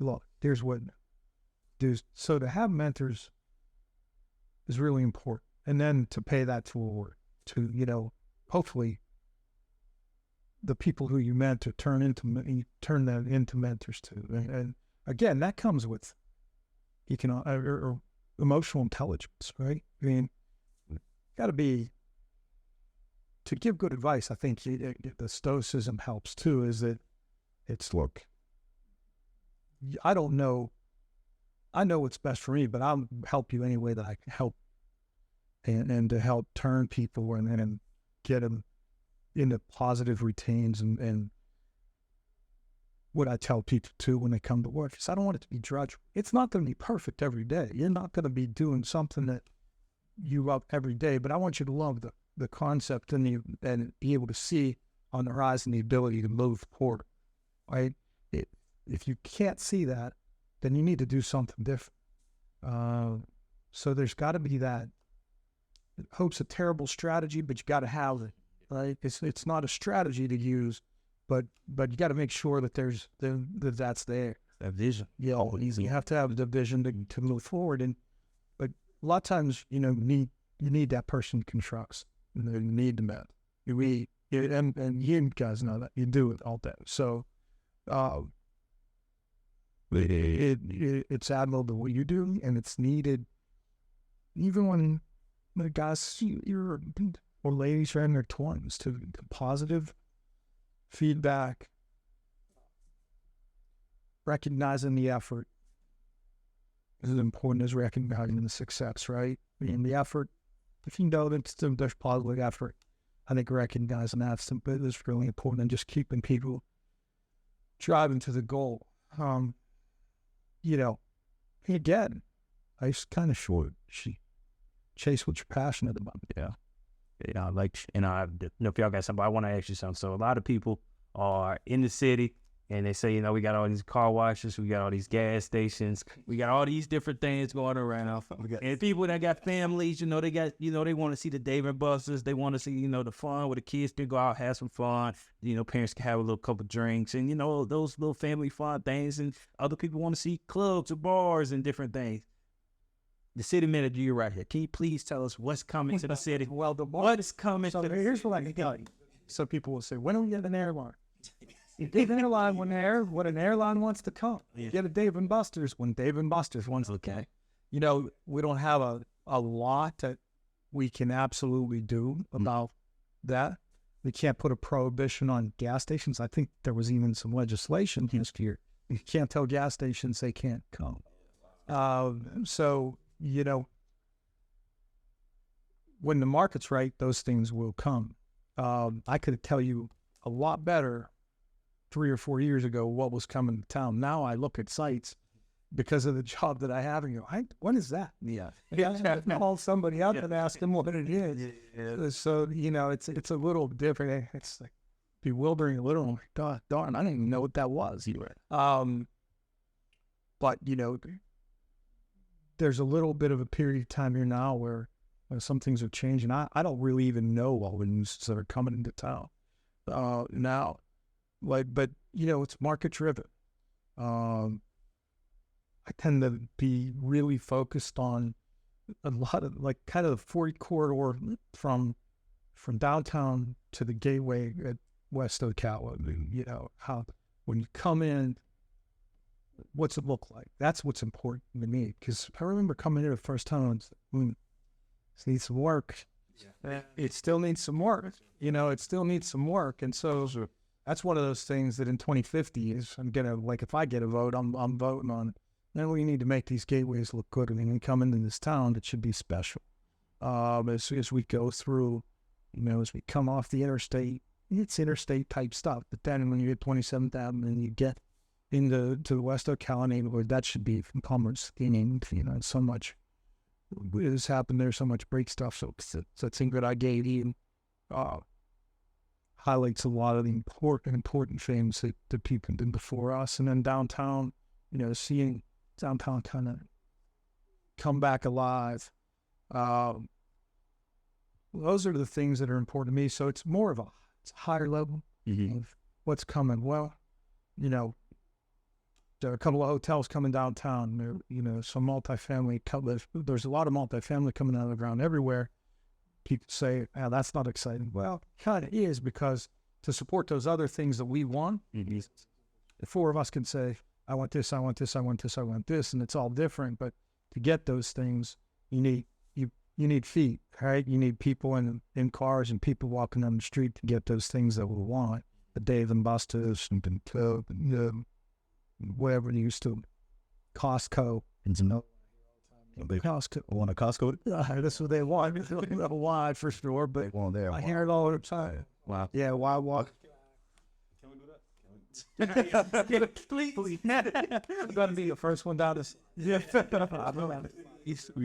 look, here's what do. So to have mentors is really important. And then to pay that forward to, hopefully the people who you mentor turn that into mentors too. And again, that comes with or emotional intelligence, right? I mean, got to be, to give good advice, I think the Stoicism helps too, is that it's, look, I don't know, I know what's best for me, but I'll help you any way that I can help, and to help turn people and get them into positive routines and what I tell people too when they come to work is I don't want it to be drudgery. It's not going to be perfect every day. You're not going to be doing something that you love every day, but I want you to love the concept and be able to see on the horizon the ability to move forward, right? If you can't see that, then you need to do something different. So there's got to be that. Hope's a terrible strategy, but you got to have it, right? It's not a strategy to use, but you got to make sure that that's there. That vision. Yeah, you have to have the vision to move forward. But a lot of times, you need that person you can trust. You need the man. And you guys know that. You do it all day. So it's admirable what you do, and it's needed even when the guys or ladies are in their 20s to positive feedback, recognizing the effort is as important as recognizing the success, right? And the effort, if you know that there's positive effort, I think recognizing that's really important, and just keeping people driving to the goal. Again, life's kind of short. Chase what you're passionate about. Yeah. I don't know if y'all got something, but I want to ask you something. So a lot of people are in the city and they say, we got all these car washes, we got all these gas stations, we got all these different things going around. And people that got families, they got, they want to see the Dave and Buster's, they want to see, the fun where the kids can go out, have some fun, parents can have a little couple drinks and, those little family fun things. And other people want to see clubs or bars and different things. The city manager, you're right here. Can you please tell us what's coming to the city? Well, what's coming so to the here's what I can tell you. So people will say, when do we get an airline? Get an airline when an airline wants to come. Yeah. Get a Dave and Buster's when Dave and Buster's wants to come. We don't have a lot that we can absolutely do about that. We can't put a prohibition on gas stations. I think there was even some legislation this year. You can't tell gas stations they can't come. When the market's right, those things will come. I could tell you a lot better 3 or 4 years ago what was coming to town. Now I look at sites, because of the job that I have, and you go, what is that? Yeah. I have to call somebody up and ask them what it is. Yeah. So, it's a little different. It's like bewildering a little. I'm like, darn, I didn't even know what that was. But, there's a little bit of a period of time here now where some things are changing. I don't really even know all the news that are coming into town now. But, it's market driven. I tend to be really focused on a lot of kind of the 40 corridor from downtown to the gateway at West Ocala. How when you come in, what's it look like? That's what's important to me, because I remember coming in the first time and it needs some work. Yeah. It still needs some work. It still needs some work, and so that's one of those things that in 2050 is I'm gonna if I get a vote, I'm voting on it. Then we need to make these gateways look good. When we come into this town, it should be special. As we go through, as we come off the interstate, it's interstate type stuff. But then when you get 27th Avenue and you get into the West Ocala neighborhood, that should be commerce. So much has happened there, so much break stuff. So it's a good I gave you highlights a lot of the important things that people did before us. And then downtown, seeing downtown kind of come back alive. Those are the things that are important to me. So it's more of a higher level of what's coming. Well, there are a couple of hotels coming downtown. There, some multifamily. There's a lot of multifamily coming out of the ground everywhere. People say, that's not exciting. Well, it kind of is, because to support those other things that we want, the four of us can say, I want this, I want this, I want this, I want this, and it's all different. But to get those things, you need feet, right? You need people in cars and people walking down the street to get those things that we want. The Dave and Buster's and whatever they used to, Costco. Costco. Want a Costco? That's what they want. They don't have a wide for sure, but I hear it all the time. Wow. Yeah, why walk? Can we do that? Please. I'm going to be the first one down this. We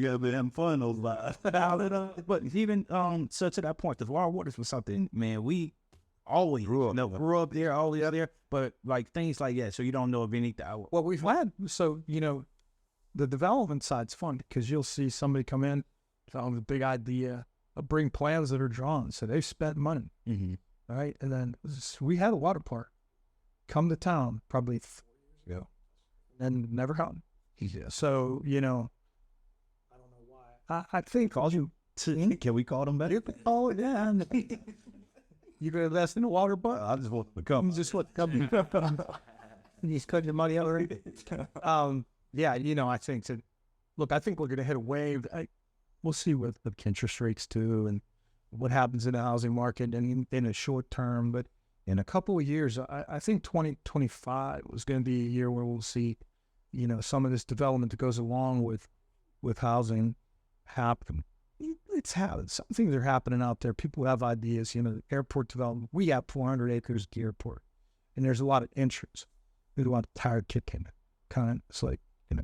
gotta be having fun those lives. But even so, to that point, the raw waters was something, man, we always grew up there, all the other, but things like that. So you don't know of anything. Well, we've had, the development side's fun, because you'll see somebody come in, tell them a big idea, bring plans that are drawn. So they've spent money, right? And then we had a water park come to town probably 4 years ago, and never happened. Yeah. So, I don't know why. I think Can we call them back? oh, yeah. You gonna invest in a water park? I just want to come. Just what come. You cut your money out already. Yeah, I think I think we're gonna hit a wave. We'll see what the interest rates do and what happens in the housing market and in a short term. But in a couple of years, I think 2025 was going to be a year where we'll see, some of this development that goes along with housing happen. It's happening. Some things are happening out there. People have ideas. Airport development. We have 400 acres at the airport, and there's a lot of interest. They want a tire kicking. It's like,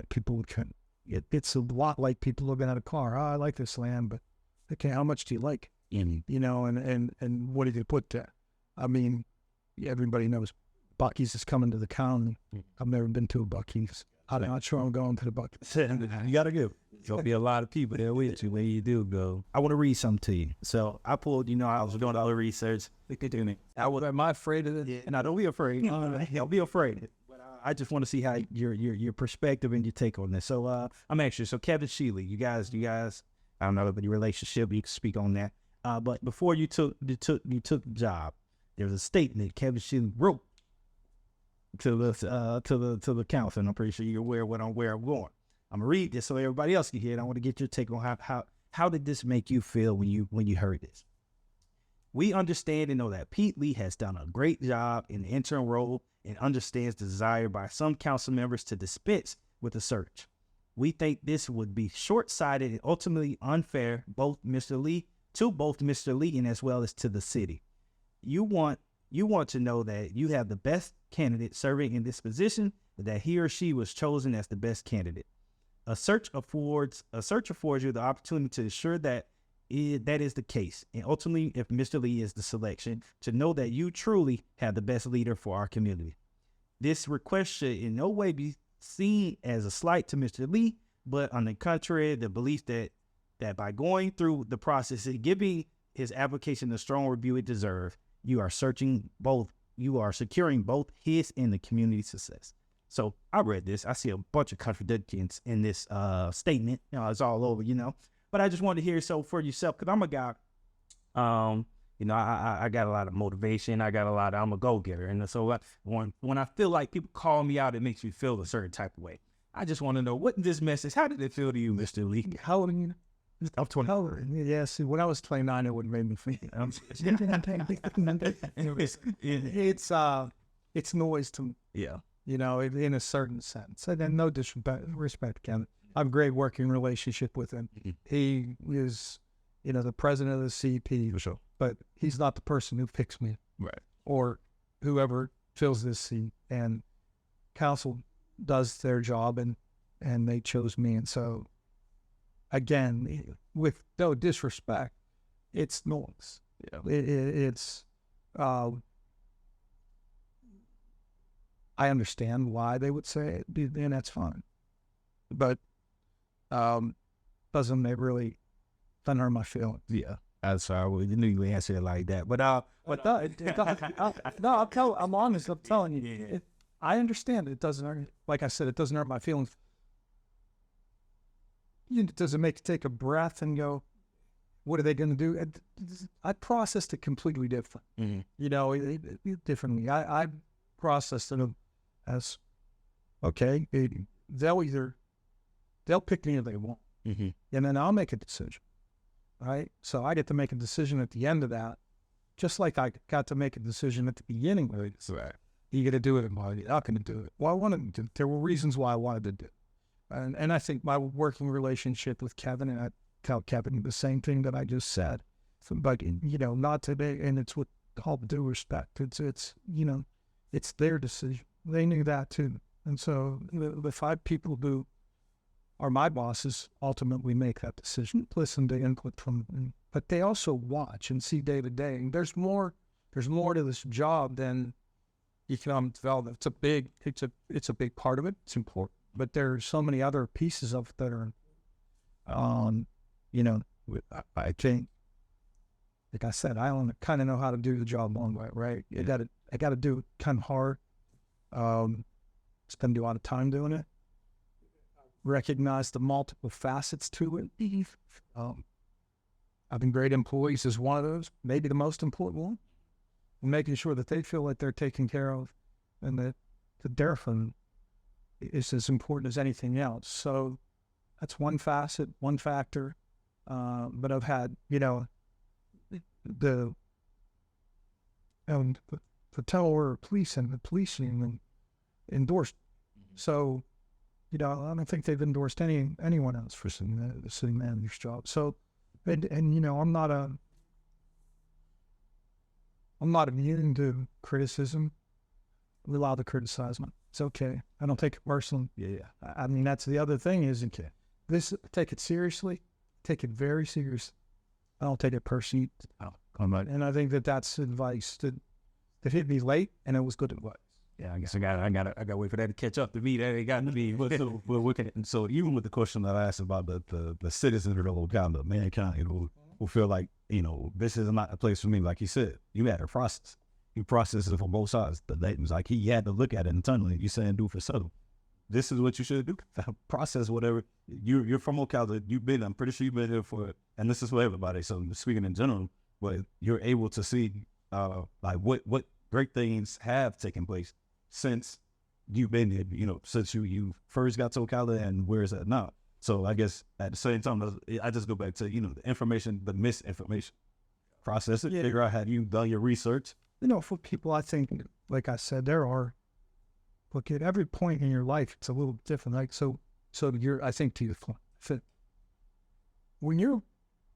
people can. It's a lot like people looking at a car. Oh, I like this land, but okay, how much do you like? And what did you put there? I mean, everybody knows Buc-ee's is coming to the county. I've never been to a Buc-ee's. I'm not sure I'm going to the Buc-ee's. You gotta go. There'll be a lot of people there with you when you do go. I want to read something to you. So I pulled, I was doing all the research. Am I afraid of it? Yeah, and I don't be afraid. Don't be afraid. But I just want to see how your perspective and your take on this. So I'm anxious. So Kevin Sheely, you guys, I don't know about your relationship. You can speak on that. But before you took the job, there was a statement Kevin Sheely wrote to the council. And I'm pretty sure you're aware where I'm going. I'm gonna read this so everybody else can hear it. I want to get your take on how did this make you feel when you heard this? We understand and know that Pete Lee has done a great job in the interim role and understands the desire by some council members to dispense with the search. We think this would be short-sighted and ultimately unfair, both Mr. Lee and as well as to the city. You want to know that you have the best candidate serving in this position that he or she was chosen as the best candidate. A search affords you the opportunity to ensure that that is the case, and ultimately, if Mr. Lee is the selection, to know that you truly have the best leader for our community. This request should in no way be seen as a slight to Mr. Lee, but on the contrary, the belief that by going through the process and giving his application the strong review it deserves, you are securing both his and the community's success. So I read this. I see a bunch of contradictions in this statement. It's all over, But I just wanted to hear so for yourself, because I'm a guy. I got a lot of motivation. I'm a go-getter. And so when I feel like people call me out, it makes me feel a certain type of way. I just want to know, what this message, how did it feel to you, Mr. Lee? How old are you? I'm 20. Yeah, see, when I was 29, it would have made me feel. It's noise to me. Yeah. In a certain sense. And then no disrespect, Kevin. I have a great working relationship with him. Mm-hmm. He is, the president of the CP. For sure. But he's not the person who picks me. Right. Or whoever fills this seat. And council does their job, and they chose me. And so, again, with no disrespect, it's noise. Yeah. It's I understand why they would say it, and that's fine. But doesn't it really hurt my feelings? Yeah. That's why I knew you would answer it like that. But I'm honest. I'm telling you, I understand it doesn't hurt. Like I said, it doesn't hurt my feelings. Does it make you take a breath and go, what are they going to do? I processed it completely different. Mm-hmm. Differently. I processed it as, okay, they'll pick me if they want. Mm-hmm. And then I'll make a decision. Right? So I get to make a decision at the end of that, just like I got to make a decision at the beginning. Right. You got to do it, and why you're not going to do it. Well, I wanted to. There were reasons why I wanted to do it. And I think my working relationship with Kevin, and I tell Kevin the same thing that I just said, but not today. And it's with all due respect. It's their decision. They knew that too. And so the 5 people who are my bosses ultimately make that decision, listen to input from them, but they also watch and see day to day. And there's more to this job than economic development. It's a big part of it. It's important, but there are so many other pieces of it that are, I think, like I said, I don't kind of know how to do the job one way, right? Yeah. I got to do it kind of hard. Spend a lot of time doing it. Recognize the multiple facets to it. Having great employees is one of those, maybe the most important one. And making sure that they feel like they're taken care of, and that their fund is as important as anything else. So that's one facet, one factor. But I've had, the Delaware police and the police union endorsed. So, I don't think they've endorsed anyone else for the city manager's job. So, and I'm not immune to criticism. We're allowed to criticize me. It's okay. I don't take it personally. Yeah. I mean, that's the other thing is, take it seriously. Take it very seriously. I don't take it personally. And I think that's advice that hit me late, and it was good advice. Yeah, I guess I gotta wait for that to catch up to me. That ain't got to be. So even with the question that I asked about the citizens of Ocala, the mankind who feel like, this is not a place for me, like he said, you had a process. You process it from both sides. The Layton's like he had to look at it internally. You saying do for subtle. This is what you should do. Process whatever. You're from Ocala. I'm pretty sure you've been here for, and this is for everybody. So speaking in general, but you're able to see like what great things have taken place since you've been here, since you first got to Ocala and where is that now? So I guess at the same time, I just go back to, the information, the misinformation. Process it, figure out how you've done your research. For people, I think, like I said, look, at every point in your life, it's a little different. Like, so I think to your point, when you're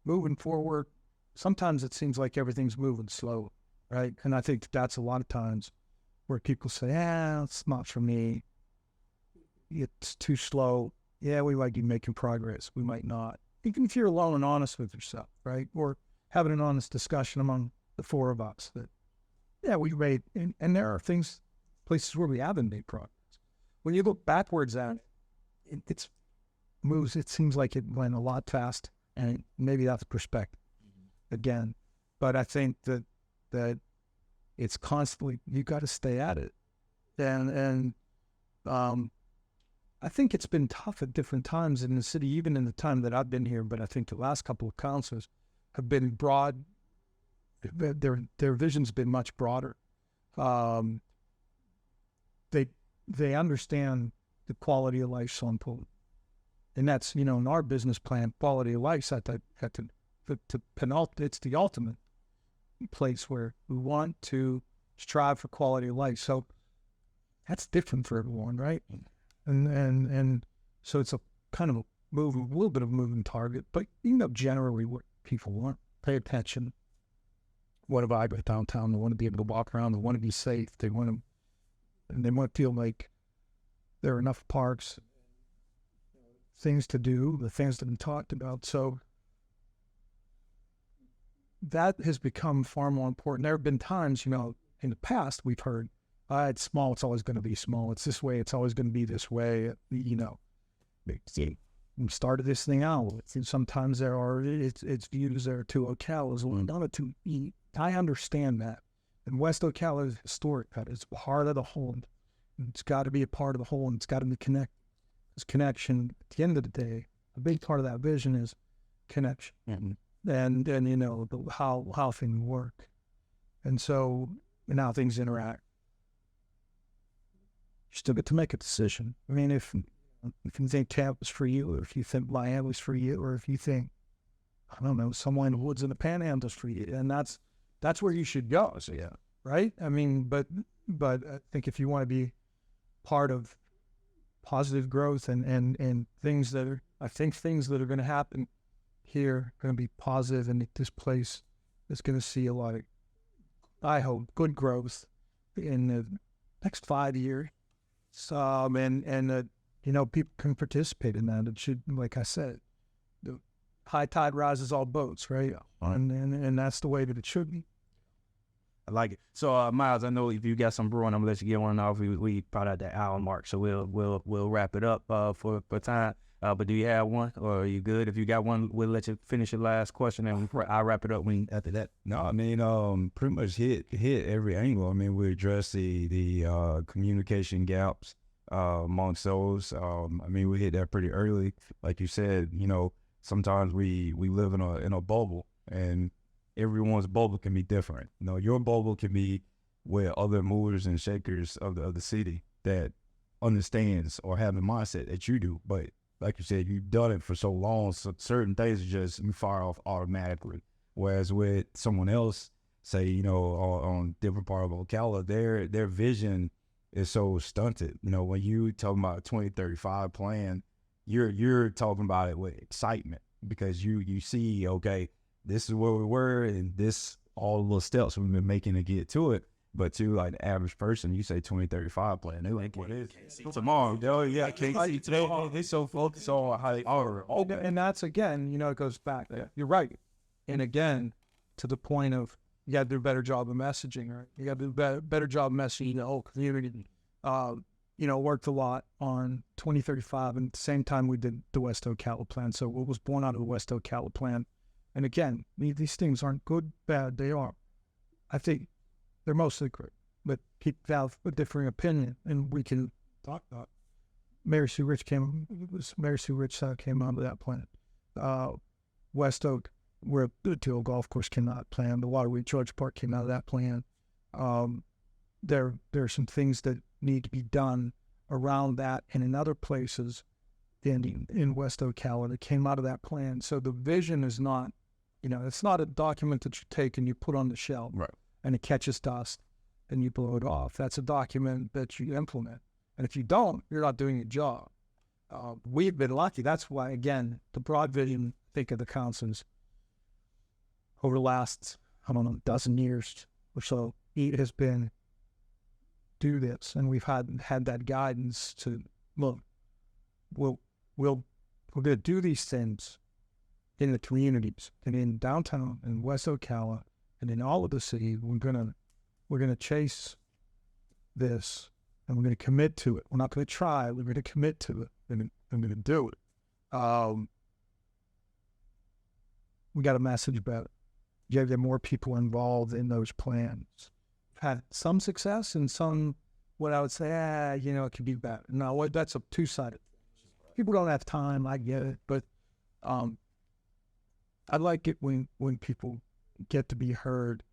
moving forward, sometimes it seems like everything's moving slow, right? And I think that's a lot of times where people say, it's not for me. it's too slow. Yeah, we might be making progress. We might not. Even if you're alone and honest with yourself, right? Or having an honest discussion among the four of us that, yeah, we made, and there are places where we haven't made progress. When you look backwards at it, it moves. It seems like it went a lot fast, and maybe that's perspective again. But I think that it's constantly, you got to stay at it, and I think it's been tough at different times in the city, even in the time that I've been here. But I think the last couple of councils have been broad. Their vision's been much broader. They understand the quality of life so important, and that's, in our business plan, quality of life's at the penultimate. It's the ultimate place where we want to strive for quality of life. So that's different for everyone, right? And so it's a kind of a little bit of a moving target, but generally what people want, pay attention. What have I got downtown? They want to be able to walk around. They want to be safe. They want to feel like there are enough parks, things to do, the things that we talked about. So that has become far more important. There have been times, in the past we've heard, it's small, it's always going to be small. It's this way, it's always going to be this way. We started this thing out. Sometimes it's viewed as there are two Ocalas. Well, not two. I understand that. And West Ocala is historic. That is part of the whole. It's got to be a part of the whole, and it's got to be connected. This connection, at the end of the day, a big part of that vision is connection. Mm-hmm. And how things work. And so, and how things interact. You still get to make a decision. I mean, if you think Tampa's for you, or if you think Miami's for you, or if you think, I don't know, somewhere in the woods in the Panhandle's for you, and that's where you should go. So, yeah, right? I mean, but I think if you want to be part of positive growth and things that are going to happen here are going to be positive, and this place is going to see a lot of, I hope, good growth in the next 5 years. People can participate in that. It should, like I said, the high tide rises all boats, right? Yeah. And that's the way that it should be. I like it. So, Miles, I know if you got some brewing, I'm gonna let you get one off. We probably at the hour mark, so we'll wrap it up for time. But do you have one, or are you good? If you got one, we'll let you finish your last question, and I'll wrap it up after that. No, I mean, pretty much hit every angle. I mean, we addressed the communication gaps amongst those. I mean, we hit that pretty early. Like you said, sometimes we live in a bubble, and everyone's bubble can be different. Your bubble can be where other movers and shakers of the city that understands or have the mindset that you do, but like you said, you've done it for so long, so certain things just you fire off automatically. Whereas with someone else, say, on different part of Ocala, their vision is so stunted. When you talking about a 2035 plan, you're talking about it with excitement because you see, okay, this is where we were, and this all the little steps we've been making to get to it. But to like the average person, you say 2035 plan, they're like, what is it? Tomorrow. Oh, yeah, can't see today. They're so focused on how they are. And that's, again, it goes back. Yeah. You're right. And again, to the point of, you got to do a better job of messaging, right? You got to do a better job of messaging the whole community. Worked a lot on 2035, and at the same time we did the West Ocala plan. So what was born out of the West Ocala plan? And again, these things aren't good, bad, they are. I think they're mostly great, but people have a differing opinion, and we can talk about. Mary Sue Rich came out of that plan. West Oak, where the Teal Golf Course came out of that plan. The Waterway George Park came out of that plan. There are some things that need to be done around that and in other places in West Ocala that came out of that plan. So the vision is not, it's not a document that you take and you put on the shelf. Right. And it catches dust and you blow it off. That's a document that you implement. And if you don't, you're not doing your job. We've been lucky. That's why, again, the broad vision, I think, of the councils over the last, dozen years or so, it has been do this. And we've had that guidance to, look, we're going to do these things in the communities and in downtown and West Ocala and in all of the city. We're gonna chase this, and we're gonna commit to it. We're not gonna try. We're gonna commit to it, and I'm gonna do it. We got a message about it. You got to get more people involved in those plans. Had some success and some, what I would say, it could be better. No, that's a two-sided. People don't have time. I get it, but I like it when people get to be heard.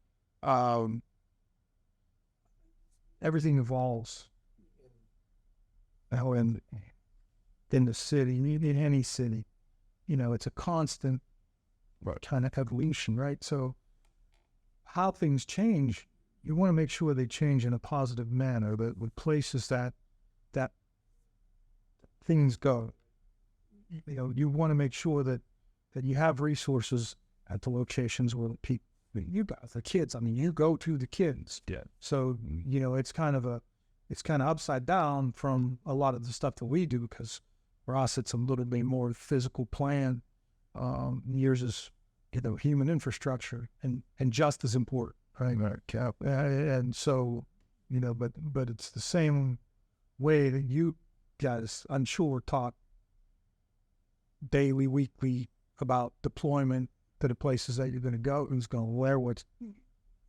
Everything evolves. Now in the city, in any city, it's a constant kind of evolution, right? So how things change, you want to make sure they change in a positive manner, that with places that things go. You want to make sure that you have resources at the locations where the kids. I mean, you go to the kids. Yeah. So it's kind of upside down from a lot of the stuff that we do, because for us it's a little bit more physical plan. Yours is human infrastructure and just as important, right? And so but it's the same way that you guys, I'm sure, talk daily, weekly about deployment to the places that you're going to go, who's going to wear what's.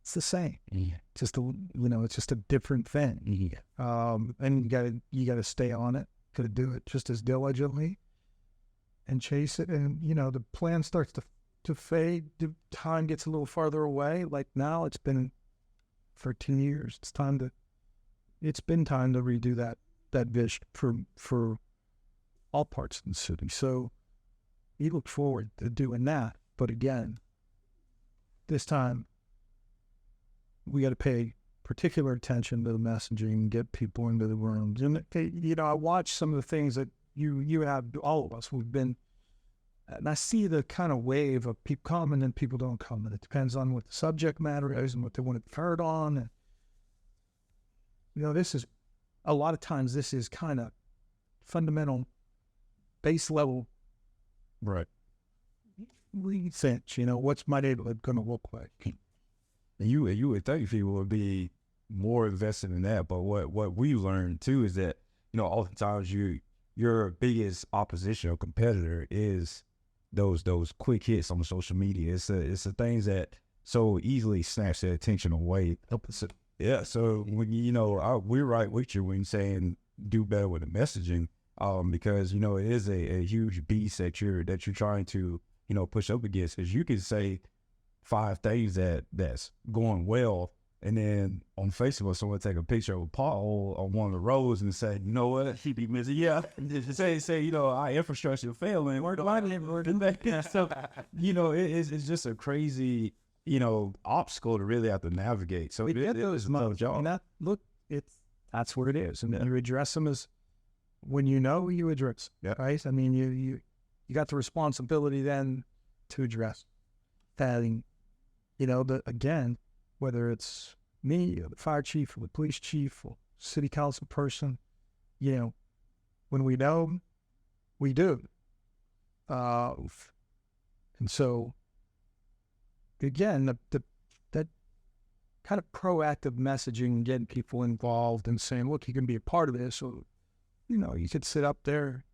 It's the same. Yeah. Just it's just a different thing. Yeah. And you gotta stay on it to do it just as diligently and chase it. And the plan starts to fade. The time gets a little farther away. Like now, it's been 13 years. It's been time to redo that vision for all parts of the city. So we look forward to doing that. But again, this time, we got to pay particular attention to the messaging and get people into the rooms. And, I watch some of the things that you have, all of us, we've been, and I see the kind of wave of people come and people don't come. And it depends on what the subject matter is and what they want to be heard on. And, this is, a lot of times, this is kind of fundamental, base level. Right. Sense, what's my neighborhood going to look like? And you would think people would be more invested in that, but what we learned too is that oftentimes your biggest opposition or competitor is those quick hits on social media. It's the things that so easily snatch their attention away. So, yeah, so when we're right with you when saying do better with the messaging, because it is a huge beast that you're trying to push up against. Because you can say 5 things that's going well, and then on Facebook someone take a picture of a pothole on one of the roads and say, you know what, he be missing. Yeah, say our infrastructure failing. So it's just a crazy obstacle to really have to navigate. So we get those moments. That's what it is, and you address them as when you address. Yeah. Right. I mean, you got the responsibility then to address that. Again, whether it's me or the fire chief or the police chief or city council person, when we know, we do. And so, again, that kind of proactive messaging, getting people involved and saying, look, you can be a part of this. Or, you could sit up there,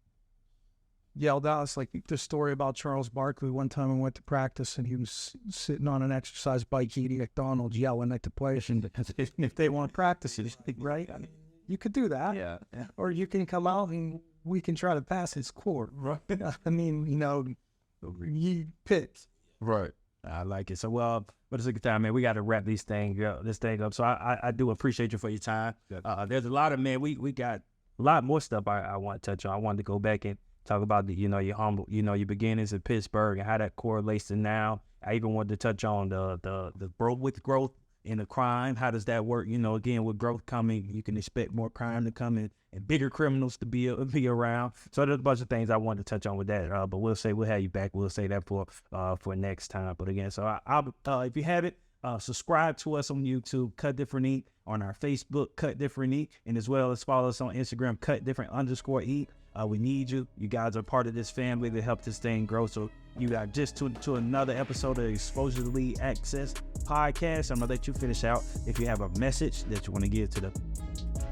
yelled out. It's like the story about Charles Barkley. One time I went to practice and he was sitting on an exercise bike eating McDonald's, yelling at the players if they want to practice it, right? I mean, you could do that. Yeah. Or you can come out and we can try to pass his court. Right. I mean, you pick. Right. I like it. So, but it's a good time, man. We got to wrap this thing up. So I do appreciate you for your time. There's a lot of, we got a lot more stuff I want to touch on. I wanted to go back and talk about your humble, your beginnings in Pittsburgh and how that correlates to now. I even wanted to touch on the growth in the crime. How does that work? Again, with growth coming, you can expect more crime to come in and bigger criminals to be around. So there's a bunch of things I wanted to touch on with that. But we'll have you back. We'll say that for next time. But again, so I'll if you have it, subscribe to us on YouTube, Cut Different Ink, on our Facebook, Cut Different Ink, and as well as follow us on Instagram, Cut Different _E. We need you. You guys are part of this family to help this thing grow. So you got just to another episode of Exposure to Lead Access podcast. I'm gonna let you finish out. If you have a message that you want to give to the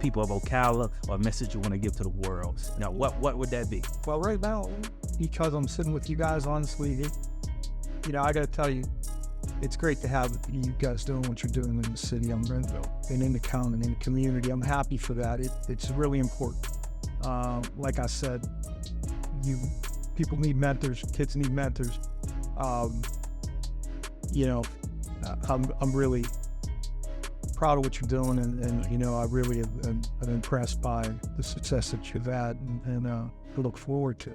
people of Ocala, or a message you want to give to the world, now what would that be? Well, right now, because I'm sitting with you guys, honestly, I got to tell you, it's great to have you guys doing what you're doing in the city. I'm and in the county and in the community. I'm happy for that. It's really important. Like I said, people need mentors. Kids need mentors. I'm really proud of what you're doing, and I really am impressed by the success that you've had, and I look forward to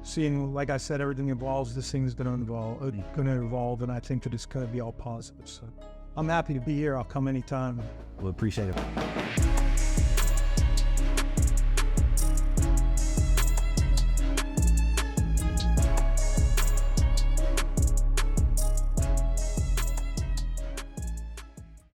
seeing, like I said, everything evolves. This thing is going to evolve, and I think that it's going to be all positive. So I'm happy to be here. I'll come anytime. We appreciate it.